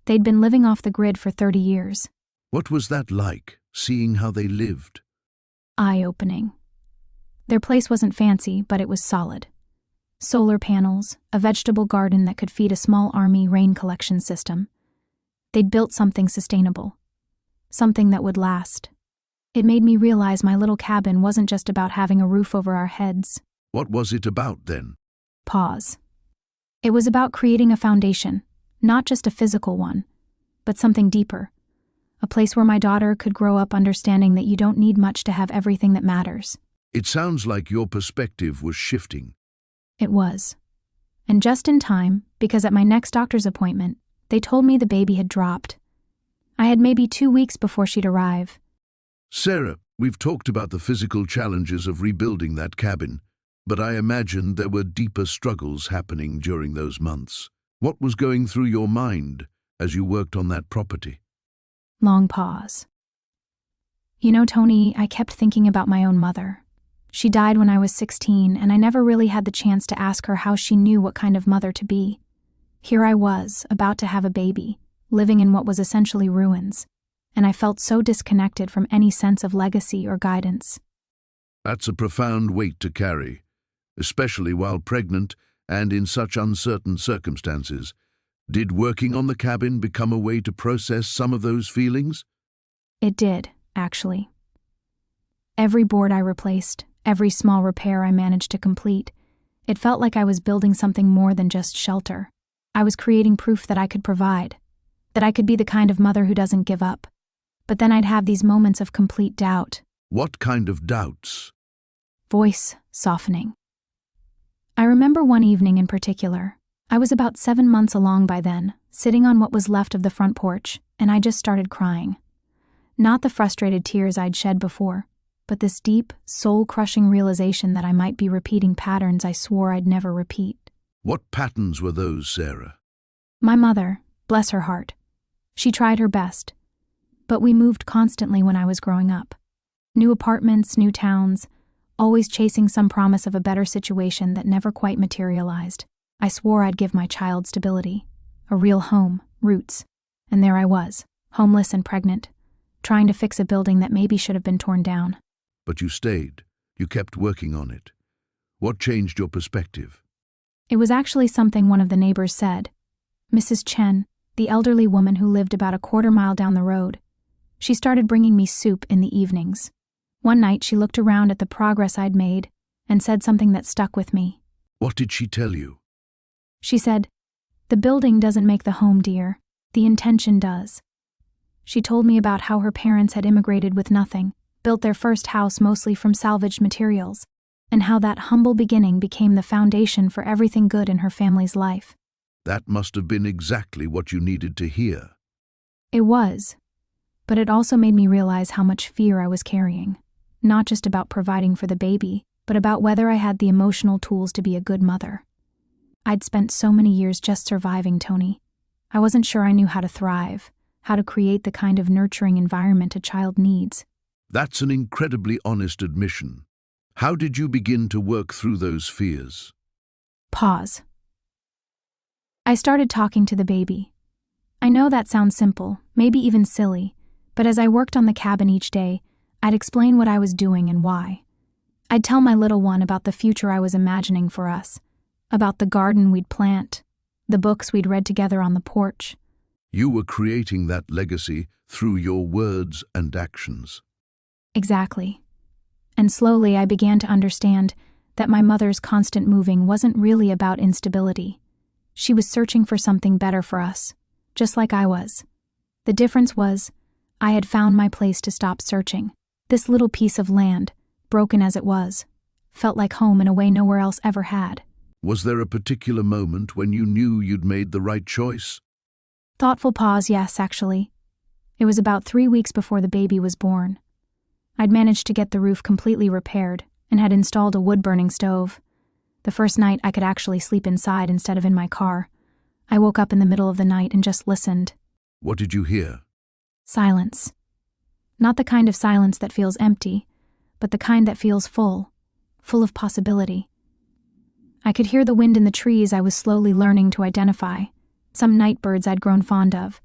They'd been living off the grid for 30 years. What was that like, seeing how they lived? Eye-opening. Their place wasn't fancy, but it was solid. Solar panels, a vegetable garden that could feed a small army rain collection system. They'd built something sustainable. Something that would last. It made me realize my little cabin wasn't just about having a roof over our heads. What was it about then? Pause. It was about creating a foundation, not just a physical one, but something deeper. A place where my daughter could grow up understanding that you don't need much to have everything that matters. It sounds like your perspective was shifting. It was. And just in time, because at my next doctor's appointment, they told me the baby had dropped. I had maybe 2 weeks before she'd arrive. Sarah, we've talked about the physical challenges of rebuilding that cabin, but I imagine there were deeper struggles happening during those months. What was going through your mind as you worked on that property? Long pause. You know, Tony, I kept thinking about my own mother. She died when I was 16, and I never really had the chance to ask her how she knew what kind of mother to be. Here I was, about to have a baby, living in what was essentially ruins, and I felt so disconnected from any sense of legacy or guidance. That's a profound weight to carry, especially while pregnant and in such uncertain circumstances. Did working on the cabin become a way to process some of those feelings? It did, actually. Every board I replaced, every small repair I managed to complete, it felt like I was building something more than just shelter. I was creating proof that I could provide, that I could be the kind of mother who doesn't give up. But then I'd have these moments of complete doubt. What kind of doubts? Voice softening. I remember one evening in particular. I was about 7 months along by then, sitting on what was left of the front porch, and I just started crying. Not the frustrated tears I'd shed before, but this deep, soul-crushing realization that I might be repeating patterns I swore I'd never repeat. What patterns were those, Sarah? My mother, bless her heart. She tried her best. But we moved constantly when I was growing up. New apartments, new towns, always chasing some promise of a better situation that never quite materialized. I swore I'd give my child stability, a real home, roots. And there I was, homeless and pregnant, trying to fix a building that maybe should have been torn down. But you stayed. You kept working on it. What changed your perspective? It was actually something one of the neighbors said. Mrs. Chen, the elderly woman who lived about a quarter-mile down the road. She started bringing me soup in the evenings. One night she looked around at the progress I'd made and said something that stuck with me. What did she tell you? She said, "The building doesn't make the home, dear. The intention does." She told me about how her parents had immigrated with nothing, built their first house mostly from salvaged materials, and how that humble beginning became the foundation for everything good in her family's life. That must have been exactly what you needed to hear. It was, but it also made me realize how much fear I was carrying, not just about providing for the baby, but about whether I had the emotional tools to be a good mother. I'd spent so many years just surviving, Tony. I wasn't sure I knew how to thrive, how to create the kind of nurturing environment a child needs. That's an incredibly honest admission. How did you begin to work through those fears? Pause. I started talking to the baby. I know that sounds simple, maybe even silly, but as I worked on the cabin each day, I'd explain what I was doing and why. I'd tell my little one about the future I was imagining for us, about the garden we'd plant, the books we'd read together on the porch. You were creating that legacy through your words and actions. Exactly. And slowly I began to understand that my mother's constant moving wasn't really about instability. She was searching for something better for us, just like I was. The difference was, I had found my place to stop searching. This little piece of land, broken as it was, felt like home in a way nowhere else ever had. Was there a particular moment when you knew you'd made the right choice? Thoughtful pause, yes, actually. It was about 3 weeks before the baby was born. I'd managed to get the roof completely repaired and had installed a wood-burning stove. The first night I could actually sleep inside instead of in my car. I woke up in the middle of the night and just listened. What did you hear? Silence. Not the kind of silence that feels empty, but the kind that feels full of possibility. I could hear the wind in the trees I was slowly learning to identify, some night birds I'd grown fond of,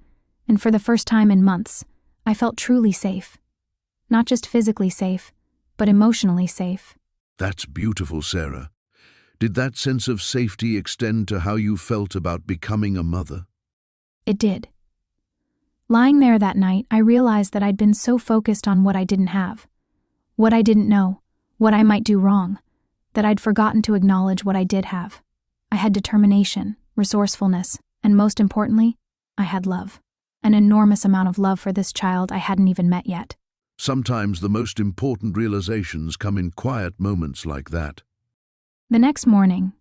and for the first time in months, I felt truly safe. Not just physically safe, but emotionally safe. That's beautiful, Sarah. Did that sense of safety extend to how you felt about becoming a mother? It did. Lying there that night, I realized that I'd been so focused on what I didn't have, what I didn't know, what I might do wrong, that I'd forgotten to acknowledge what I did have. I had determination, resourcefulness, and most importantly, I had love. An enormous amount of love for this child I hadn't even met yet. Sometimes the most important realizations come in quiet moments like that. The next morning,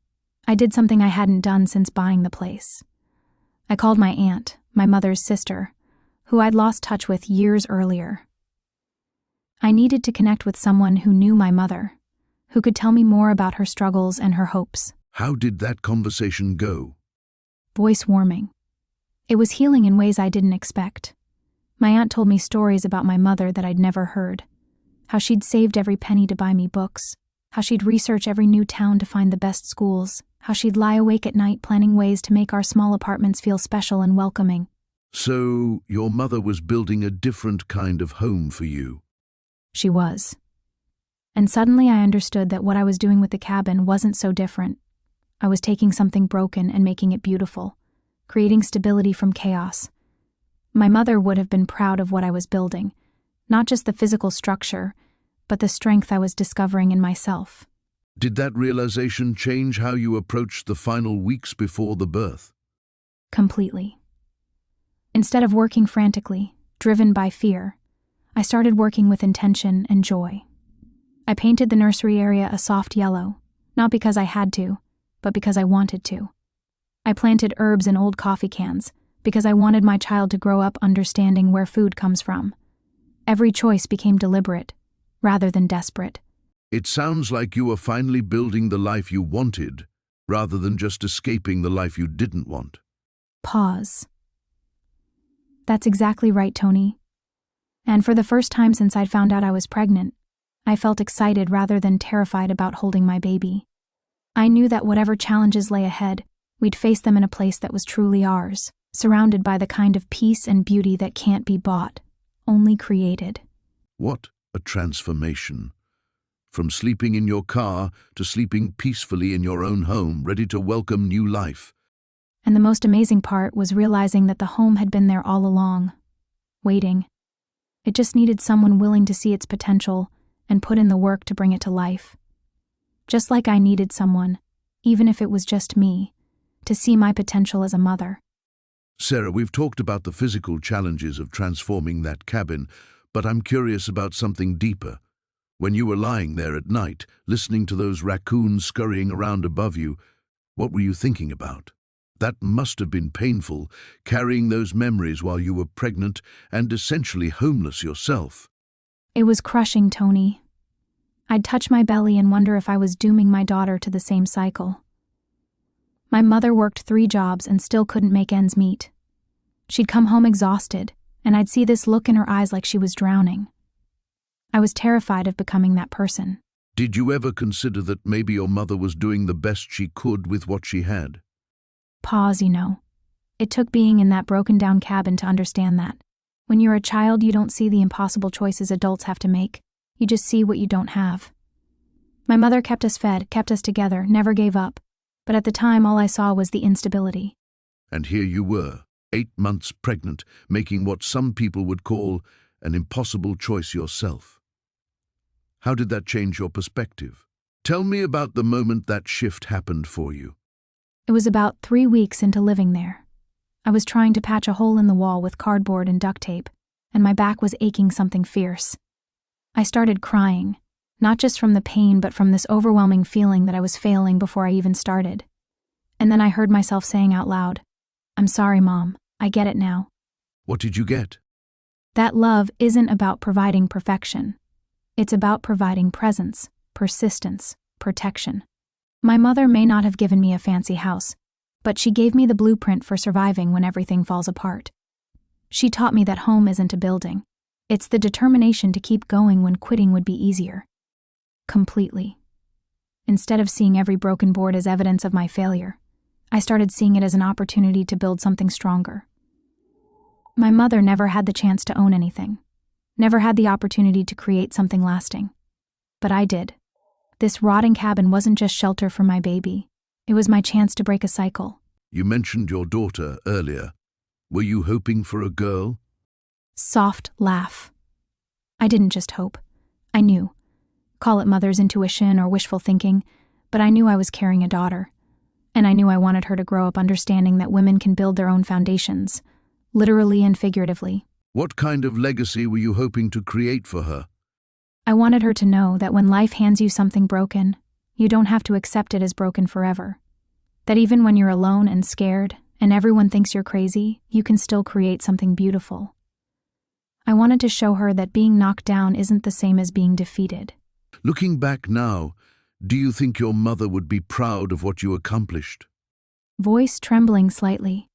I did something I hadn't done since buying the place. I called my aunt, my mother's sister, who I'd lost touch with years earlier. I needed to connect with someone who knew my mother, who could tell me more about her struggles and her hopes. How did that conversation go? Voice warming. It was healing in ways I didn't expect. My aunt told me stories about my mother that I'd never heard. How she'd saved every penny to buy me books. How she'd research every new town to find the best schools. How she'd lie awake at night planning ways to make our small apartments feel special and welcoming. So, your mother was building a different kind of home for you. She was. And suddenly I understood that what I was doing with the cabin wasn't so different. I was taking something broken and making it beautiful, creating stability from chaos. My mother would have been proud of what I was building, not just the physical structure, but the strength I was discovering in myself. Did that realization change how you approached the final weeks before the birth? Completely. Instead of working frantically, driven by fear, I started working with intention and joy. I painted the nursery area a soft yellow, not because I had to, but because I wanted to. I planted herbs in old coffee cans, because I wanted my child to grow up understanding where food comes from. Every choice became deliberate, rather than desperate. It sounds like you were finally building the life you wanted, rather than just escaping the life you didn't want. Pause. That's exactly right, Tony. And for the first time since I'd found out I was pregnant, I felt excited rather than terrified about holding my baby. I knew that whatever challenges lay ahead, we'd face them in a place that was truly ours, surrounded by the kind of peace and beauty that can't be bought, only created. What a transformation. From sleeping in your car to sleeping peacefully in your own home, ready to welcome new life. And the most amazing part was realizing that the home had been there all along, waiting. It just needed someone willing to see its potential and put in the work to bring it to life. Just like I needed someone, even if it was just me, to see my potential as a mother. Sarah, we've talked about the physical challenges of transforming that cabin, but I'm curious about something deeper. When you were lying there at night, listening to those raccoons scurrying around above you, what were you thinking about? That must have been painful, carrying those memories while you were pregnant and essentially homeless yourself. It was crushing, Tony. I'd touch my belly and wonder if I was dooming my daughter to the same cycle. My mother worked 3 jobs and still couldn't make ends meet. She'd come home exhausted, and I'd see this look in her eyes like she was drowning. I was terrified of becoming that person. Did you ever consider that maybe your mother was doing the best she could with what she had? Pause, It took being in that broken-down cabin to understand that. When you're a child, you don't see the impossible choices adults have to make. You just see what you don't have. My mother kept us fed, kept us together, never gave up. But at the time, all I saw was the instability. And here you were, 8 months pregnant, making what some people would call an impossible choice yourself. How did that change your perspective? Tell me about the moment that shift happened for you. It was about 3 weeks into living there. I was trying to patch a hole in the wall with cardboard and duct tape, and my back was aching something fierce. I started crying, not just from the pain but from this overwhelming feeling that I was failing before I even started. And then I heard myself saying out loud, "I'm sorry, Mom, I get it now." What did you get? That love isn't about providing perfection. It's about providing presence, persistence, protection. My mother may not have given me a fancy house, but she gave me the blueprint for surviving when everything falls apart. She taught me that home isn't a building. It's the determination to keep going when quitting would be easier. Completely. Instead of seeing every broken board as evidence of my failure, I started seeing it as an opportunity to build something stronger. My mother never had the chance to own anything, never had the opportunity to create something lasting. But I did. This rotting cabin wasn't just shelter for my baby. It was my chance to break a cycle. You mentioned your daughter earlier. Were you hoping for a girl? Soft laugh. I didn't just hope. I knew. Call it mother's intuition or wishful thinking, but I knew I was carrying a daughter. And I knew I wanted her to grow up understanding that women can build their own foundations, literally and figuratively. What kind of legacy were you hoping to create for her? I wanted her to know that when life hands you something broken, you don't have to accept it as broken forever. That even when you're alone and scared, and everyone thinks you're crazy, you can still create something beautiful. I wanted to show her that being knocked down isn't the same as being defeated. Looking back now, do you think your mother would be proud of what you accomplished? Voice trembling slightly.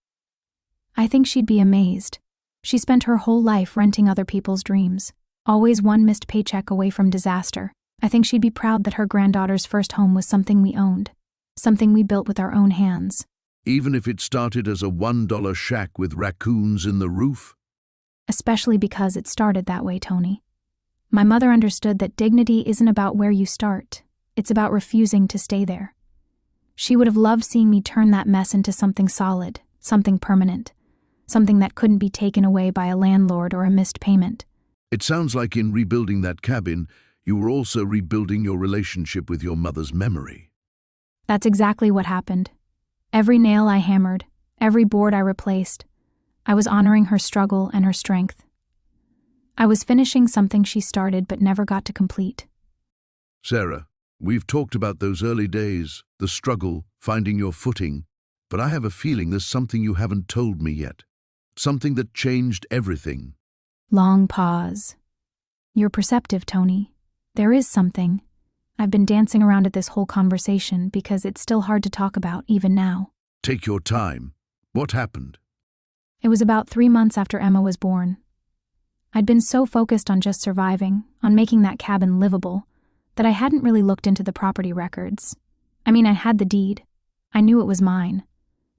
I think she'd be amazed. She spent her whole life renting other people's dreams, always one missed paycheck away from disaster. I think she'd be proud that her granddaughter's first home was something we owned, something we built with our own hands. Even if it started as a $1 shack with raccoons in the roof? Especially because it started that way, Tony. My mother understood that dignity isn't about where you start. It's about refusing to stay there. She would have loved seeing me turn that mess into something solid, something permanent, something that couldn't be taken away by a landlord or a missed payment. It sounds like in rebuilding that cabin, you were also rebuilding your relationship with your mother's memory. That's exactly what happened. Every nail I hammered, every board I replaced, I was honoring her struggle and her strength. I was finishing something she started but never got to complete. Sarah, we've talked about those early days, the struggle, finding your footing, but I have a feeling there's something you haven't told me yet. Something that changed everything. Long pause. You're perceptive, Tony. There is something. I've been dancing around at this whole conversation because it's still hard to talk about, even now. Take your time. What happened? It was about 3 months after Emma was born. I'd been so focused on just surviving, on making that cabin livable, that I hadn't really looked into the property records. I mean, I had the deed. I knew it was mine.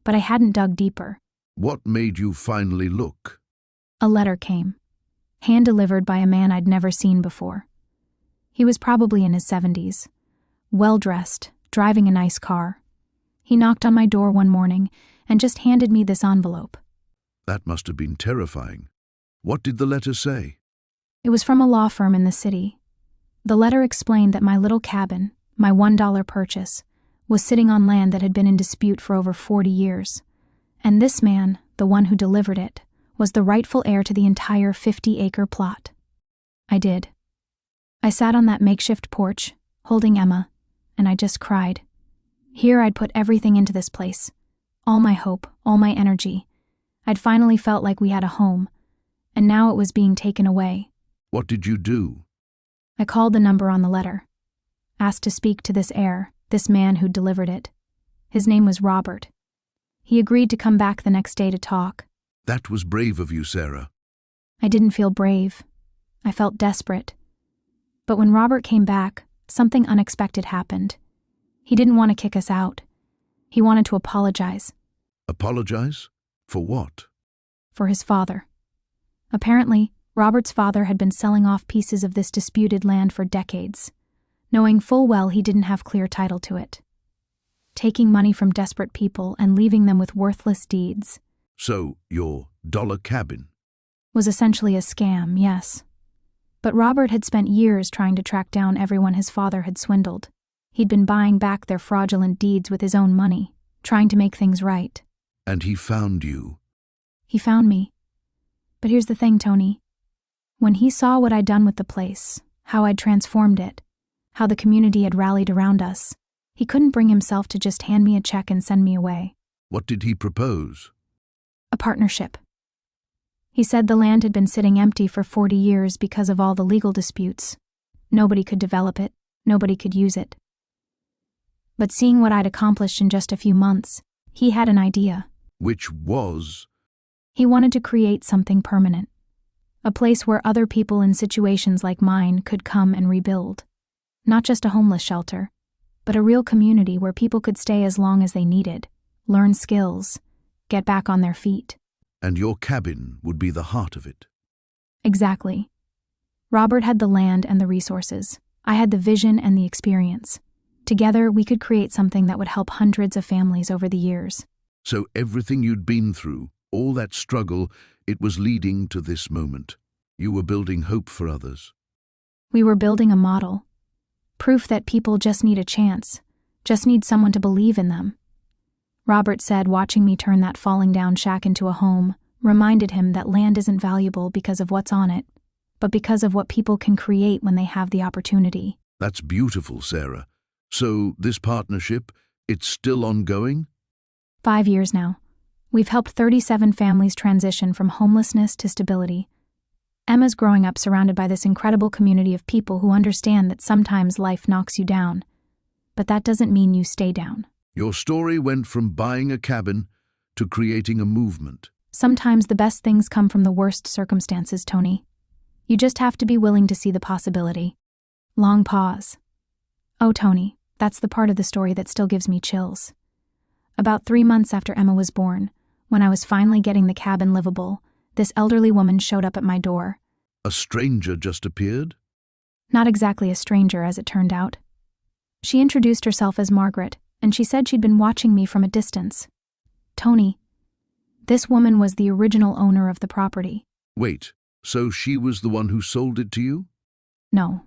But I hadn't dug deeper. What made you finally look? A letter came, hand-delivered by a man I'd never seen before. He was probably in his 70s, well-dressed, driving a nice car. He knocked on my door one morning and just handed me this envelope. That must have been terrifying. What did the letter say? It was from a law firm in the city. The letter explained that my little cabin, my $1 purchase, was sitting on land that had been in dispute for over 40 years. And this man, the one who delivered it, was the rightful heir to the entire 50-acre plot. I did. I sat on that makeshift porch, holding Emma, and I just cried. Here I'd put everything into this place. All my hope, all my energy. I'd finally felt like we had a home, and now it was being taken away. What did you do? I called the number on the letter, asked to speak to this heir, this man who'd delivered it. His name was Robert. He agreed to come back the next day to talk. That was brave of you, Sarah. I didn't feel brave. I felt desperate. But when Robert came back, something unexpected happened. He didn't want to kick us out. He wanted to apologize. Apologize? For what? For his father. Apparently, Robert's father had been selling off pieces of this disputed land for decades, knowing full well he didn't have clear title to it. Taking money from desperate people and leaving them with worthless deeds. So, your dollar cabin? Was essentially a scam, yes. But Robert had spent years trying to track down everyone his father had swindled. He'd been buying back their fraudulent deeds with his own money, trying to make things right. And he found you? He found me. But here's the thing, Tony. When he saw what I'd done with the place, how I'd transformed it, how the community had rallied around us, he couldn't bring himself to just hand me a check and send me away. What did he propose? A partnership. He said the land had been sitting empty for 40 years because of all the legal disputes. Nobody could develop it, nobody could use it. But seeing what I'd accomplished in just a few months, he had an idea. Which was? He wanted to create something permanent. A place where other people in situations like mine could come and rebuild. Not just a homeless shelter, but a real community where people could stay as long as they needed, learn skills, get back on their feet. And your cabin would be the heart of it. Exactly. Robert had the land and the resources. I had the vision and the experience. Together, we could create something that would help hundreds of families over the years. So everything you'd been through, all that struggle, it was leading to this moment. You were building hope for others. We were building a model. Proof that people just need a chance, just need someone to believe in them. Robert said watching me turn that falling down shack into a home reminded him that land isn't valuable because of what's on it, but because of what people can create when they have the opportunity. That's beautiful, Sarah. So this partnership, it's still ongoing? 5 years now. We've helped 37 families transition from homelessness to stability. Emma's growing up surrounded by this incredible community of people who understand that sometimes life knocks you down. But that doesn't mean you stay down. Your story went from buying a cabin to creating a movement. Sometimes the best things come from the worst circumstances, Tony. You just have to be willing to see the possibility. Long pause. Oh, Tony, that's the part of the story that still gives me chills. About 3 months after Emma was born, when I was finally getting the cabin livable, this elderly woman showed up at my door. A stranger just appeared? Not exactly a stranger, as it turned out. She introduced herself as Margaret, and she said she'd been watching me from a distance. Tony, this woman was the original owner of the property. Wait, so she was the one who sold it to you? No,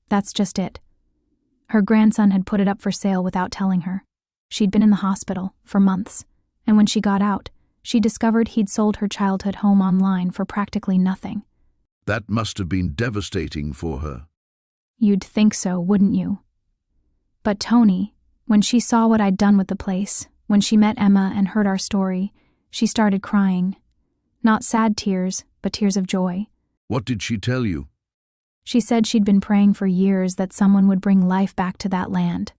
that's just it. Her grandson had put it up for sale without telling her. She'd been in the hospital for months, and when she got out, she discovered he'd sold her childhood home online for practically nothing. That must have been devastating for her. You'd think so, wouldn't you? But Tony, when she saw what I'd done with the place, when she met Emma and heard our story, she started crying. Not sad tears, but tears of joy. What did she tell you? She said she'd been praying for years that someone would bring life back to that land.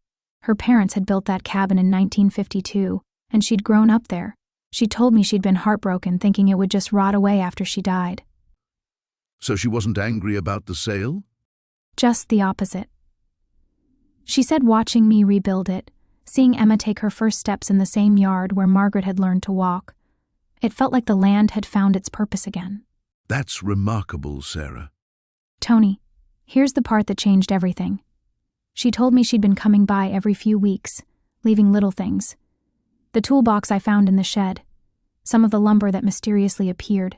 Her parents had built that cabin in 1952, and she'd grown up there. She told me she'd been heartbroken thinking it would just rot away after she died. So she wasn't angry about the sale? Just the opposite. She said watching me rebuild it, seeing Emma take her first steps in the same yard where Margaret had learned to walk, it felt like the land had found its purpose again. That's remarkable, Sarah. Tony, here's the part that changed everything. She told me she'd been coming by every few weeks, leaving little things. The toolbox I found in the shed, some of the lumber that mysteriously appeared,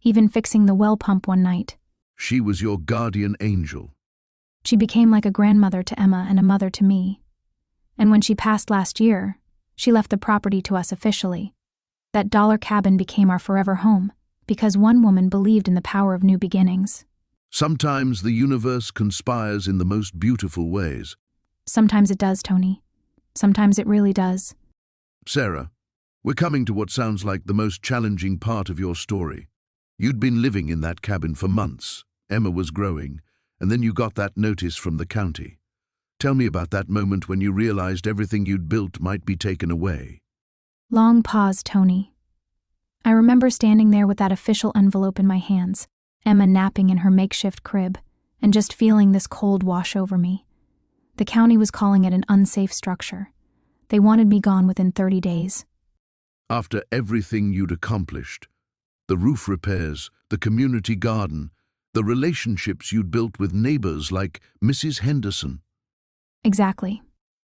even fixing the well pump one night. She was your guardian angel. She became like a grandmother to Emma and a mother to me. And when she passed last year, she left the property to us officially. That dollar cabin became our forever home, because one woman believed in the power of new beginnings. Sometimes the universe conspires in the most beautiful ways. Sometimes it does, Tony. Sometimes it really does. Sarah, we're coming to what sounds like the most challenging part of your story. You'd been living in that cabin for months. Emma was growing, and then you got that notice from the county. Tell me about that moment when you realized everything you'd built might be taken away. Long pause, Tony. I remember standing there with that official envelope in my hands, Emma napping in her makeshift crib, and just feeling this cold wash over me. The county was calling it an unsafe structure. They wanted me gone within 30 days. After everything you'd accomplished, the roof repairs, the community garden, the relationships you'd built with neighbors like Mrs. Henderson. Exactly.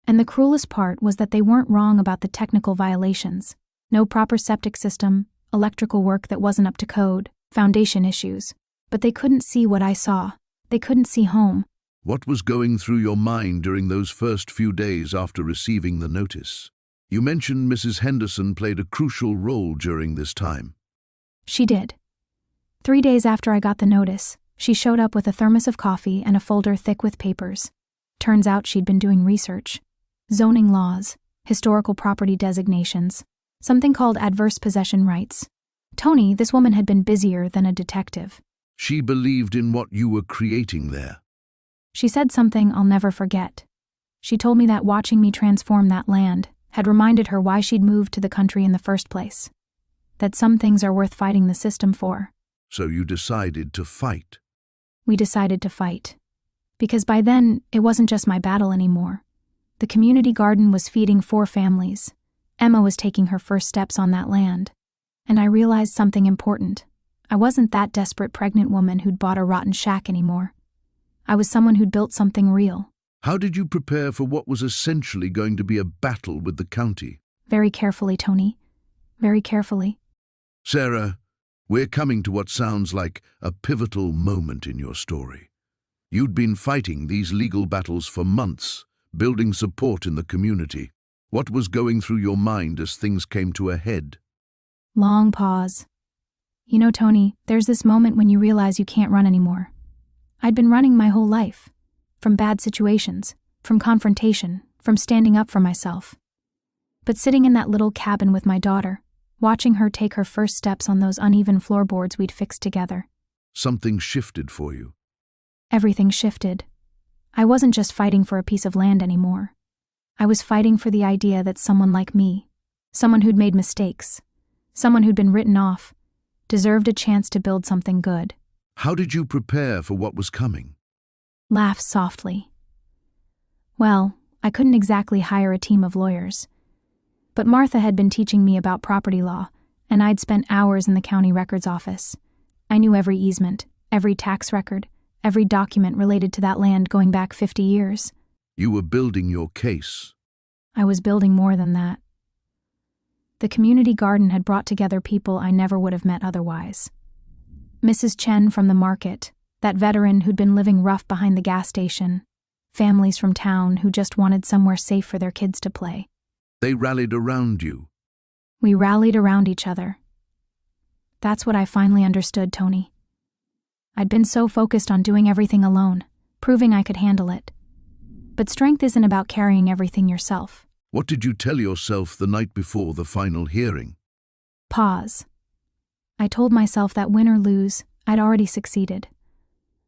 And the cruelest part was that they weren't wrong about the technical violations. No proper septic system, electrical work that wasn't up to code, foundation issues. But they couldn't see what I saw. They couldn't see home. What was going through your mind during those first few days after receiving the notice? You mentioned Mrs. Henderson played a crucial role during this time. She did. 3 days after I got the notice, she showed up with a thermos of coffee and a folder thick with papers. Turns out she'd been doing research. Zoning laws, historical property designations, something called adverse possession rights. Tony, this woman had been busier than a detective. She believed in what you were creating there. She said something I'll never forget. She told me that watching me transform that land had reminded her why she'd moved to the country in the first place. That some things are worth fighting the system for. So you decided to fight. We decided to fight. Because by then, it wasn't just my battle anymore. The community garden was feeding 4 families. Emma was taking her first steps on that land. And I realized something important. I wasn't that desperate pregnant woman who'd bought a rotten shack anymore. I was someone who'd built something real. How did you prepare for what was essentially going to be a battle with the county? Very carefully, Tony. Very carefully. Sarah, we're coming to what sounds like a pivotal moment in your story. You'd been fighting these legal battles for months, building support in the community. What was going through your mind as things came to a head? Long pause. You know, Tony, there's this moment when you realize you can't run anymore. I'd been running my whole life. From bad situations, from confrontation, from standing up for myself. But sitting in that little cabin with my daughter, watching her take her first steps on those uneven floorboards we'd fixed together. Something shifted for you. Everything shifted. I wasn't just fighting for a piece of land anymore. I was fighting for the idea that someone like me, someone who'd made mistakes, someone who'd been written off, deserved a chance to build something good. How did you prepare for what was coming? Laughed softly. Well, I couldn't exactly hire a team of lawyers. But Martha had been teaching me about property law, and I'd spent hours in the county records office. I knew every easement, every tax record, every document related to that land going back 50 years. You were building your case. I was building more than that. The community garden had brought together people I never would have met otherwise. Mrs. Chen from the market, that veteran who'd been living rough behind the gas station, families from town who just wanted somewhere safe for their kids to play. They rallied around you. We rallied around each other. That's what I finally understood, Tony. I'd been so focused on doing everything alone, proving I could handle it. But strength isn't about carrying everything yourself. What did you tell yourself the night before the final hearing? Pause. I told myself that win or lose, I'd already succeeded.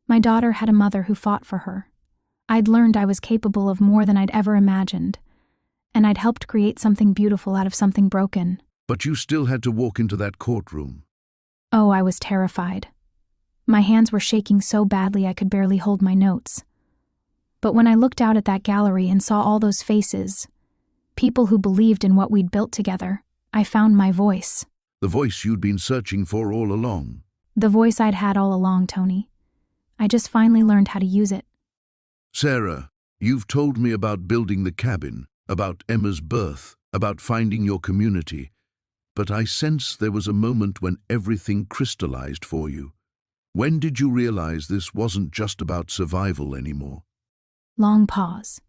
My daughter had a mother who fought for her. I'd learned I was capable of more than I'd ever imagined, and I'd helped create something beautiful out of something broken. But you still had to walk into that courtroom. Oh, I was terrified. My hands were shaking so badly I could barely hold my notes. But when I looked out at that gallery and saw all those faces, people who believed in what we'd built together, I found my voice. The voice you'd been searching for all along. The voice I'd had all along, Tony. I just finally learned how to use it. Sarah, you've told me about building the cabin, about Emma's birth, about finding your community, but I sense there was a moment when everything crystallized for you. When did you realize this wasn't just about survival anymore? Long pause.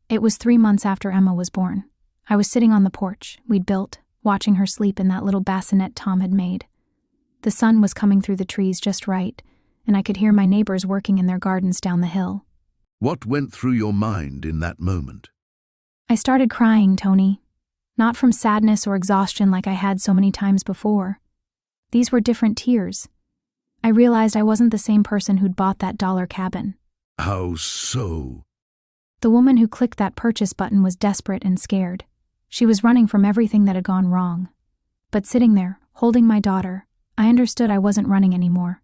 It was 3 months after Emma was born. I was sitting on the porch we'd built, watching her sleep in that little bassinet Tom had made. The sun was coming through the trees just right, and I could hear my neighbors working in their gardens down the hill. What went through your mind in that moment? I started crying, Tony. Not from sadness or exhaustion like I had so many times before. These were different tears. I realized I wasn't the same person who'd bought that dollar cabin. How so? The woman who clicked that purchase button was desperate and scared. She was running from everything that had gone wrong. But sitting there, holding my daughter, I understood I wasn't running anymore.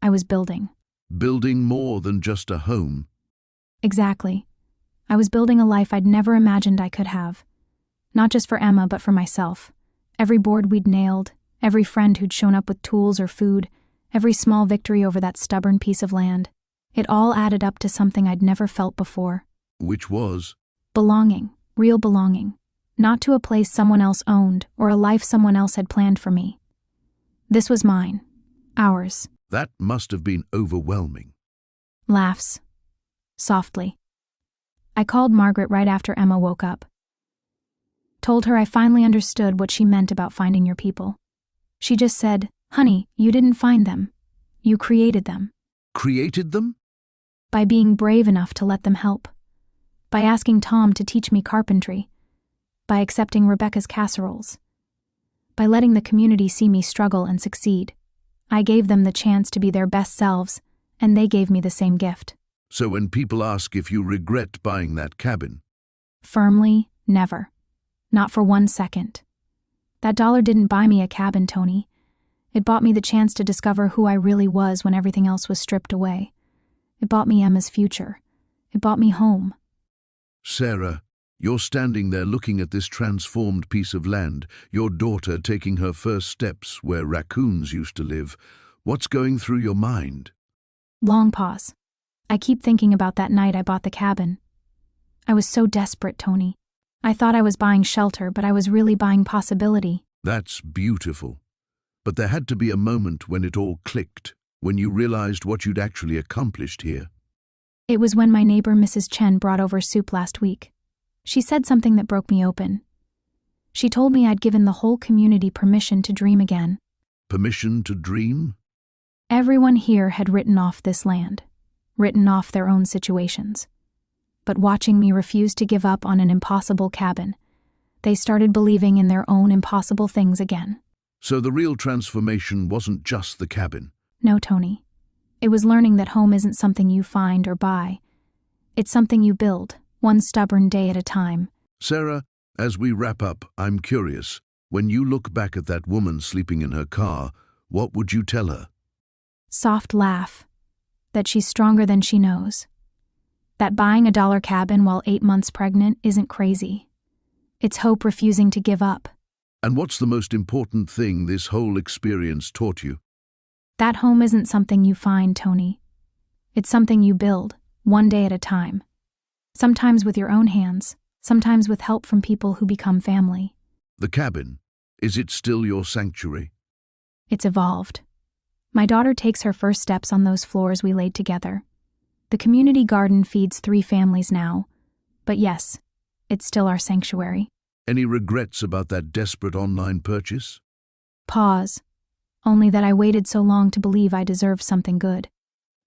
I was building. Building more than just a home. Exactly. I was building a life I'd never imagined I could have. Not just for Emma, but for myself. Every board we'd nailed, every friend who'd shown up with tools or food, every small victory over that stubborn piece of land. It all added up to something I'd never felt before. Which was? Belonging. Real belonging. Not to a place someone else owned or a life someone else had planned for me. This was mine. Ours. That must have been overwhelming. Laughs. Softly. I called Margaret right after Emma woke up. Told her I finally understood what she meant about finding your people. She just said, "Honey, you didn't find them. You created them." Created them? By being brave enough to let them help. By asking Tom to teach me carpentry. By accepting Rebecca's casseroles. By letting the community see me struggle and succeed. I gave them the chance to be their best selves, and they gave me the same gift. So when people ask if you regret buying that cabin? Firmly, never. Not for 1 second. That dollar didn't buy me a cabin, Tony. It bought me the chance to discover who I really was when everything else was stripped away. It bought me Emma's future. It bought me home. Sarah, you're standing there looking at this transformed piece of land, your daughter taking her first steps where raccoons used to live. What's going through your mind? Long pause. I keep thinking about that night I bought the cabin. I was so desperate, Tony. I thought I was buying shelter, but I was really buying possibility. That's beautiful. But there had to be a moment when it all clicked, when you realized what you'd actually accomplished here. It was when my neighbor Mrs. Chen brought over soup last week. She said something that broke me open. She told me I'd given the whole community permission to dream again. Permission to dream? Everyone here had written off this land, written off their own situations. But watching me refuse to give up on an impossible cabin, they started believing in their own impossible things again. So the real transformation wasn't just the cabin. No, Tony. It was learning that home isn't something you find or buy. It's something you build, one stubborn day at a time. Sarah, as we wrap up, I'm curious. When you look back at that woman sleeping in her car, what would you tell her? Soft laugh. That she's stronger than she knows. That buying a dollar cabin while 8 months pregnant isn't crazy. It's hope refusing to give up. And what's the most important thing this whole experience taught you? That home isn't something you find, Tony. It's something you build, one day at a time. Sometimes with your own hands, sometimes with help from people who become family. The cabin, is it still your sanctuary? It's evolved. My daughter takes her first steps on those floors we laid together. The community garden feeds 3 families now. But yes, it's still our sanctuary. Any regrets about that desperate online purchase? Pause. Only that I waited so long to believe I deserved something good.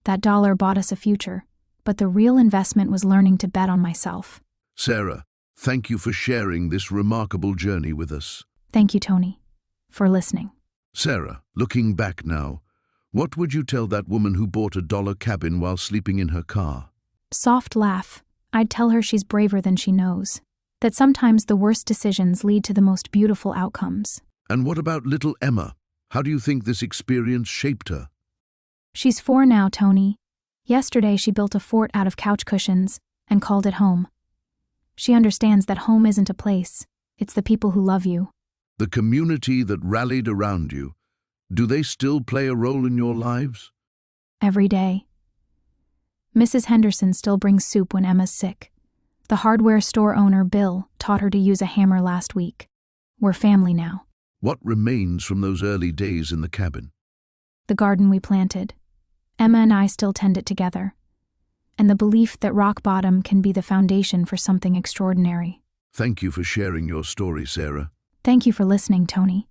That dollar bought us a future, but the real investment was learning to bet on myself. Sarah, thank you for sharing this remarkable journey with us. Thank you, Tony, for listening. Sarah, looking back now, what would you tell that woman who bought a dollar cabin while sleeping in her car? Soft laugh. I'd tell her she's braver than she knows. That sometimes the worst decisions lead to the most beautiful outcomes. And what about little Emma? How do you think this experience shaped her? She's 4 now, Tony. Yesterday she built a fort out of couch cushions and called it home. She understands that home isn't a place, it's the people who love you. The community that rallied around you, do they still play a role in your lives? Every day. Mrs. Henderson still brings soup when Emma's sick. The hardware store owner, Bill, taught her to use a hammer last week. We're family now. What remains from those early days in the cabin? The garden we planted. Emma and I still tend it together. And the belief that rock bottom can be the foundation for something extraordinary. Thank you for sharing your story, Sarah. Thank you for listening, Tony.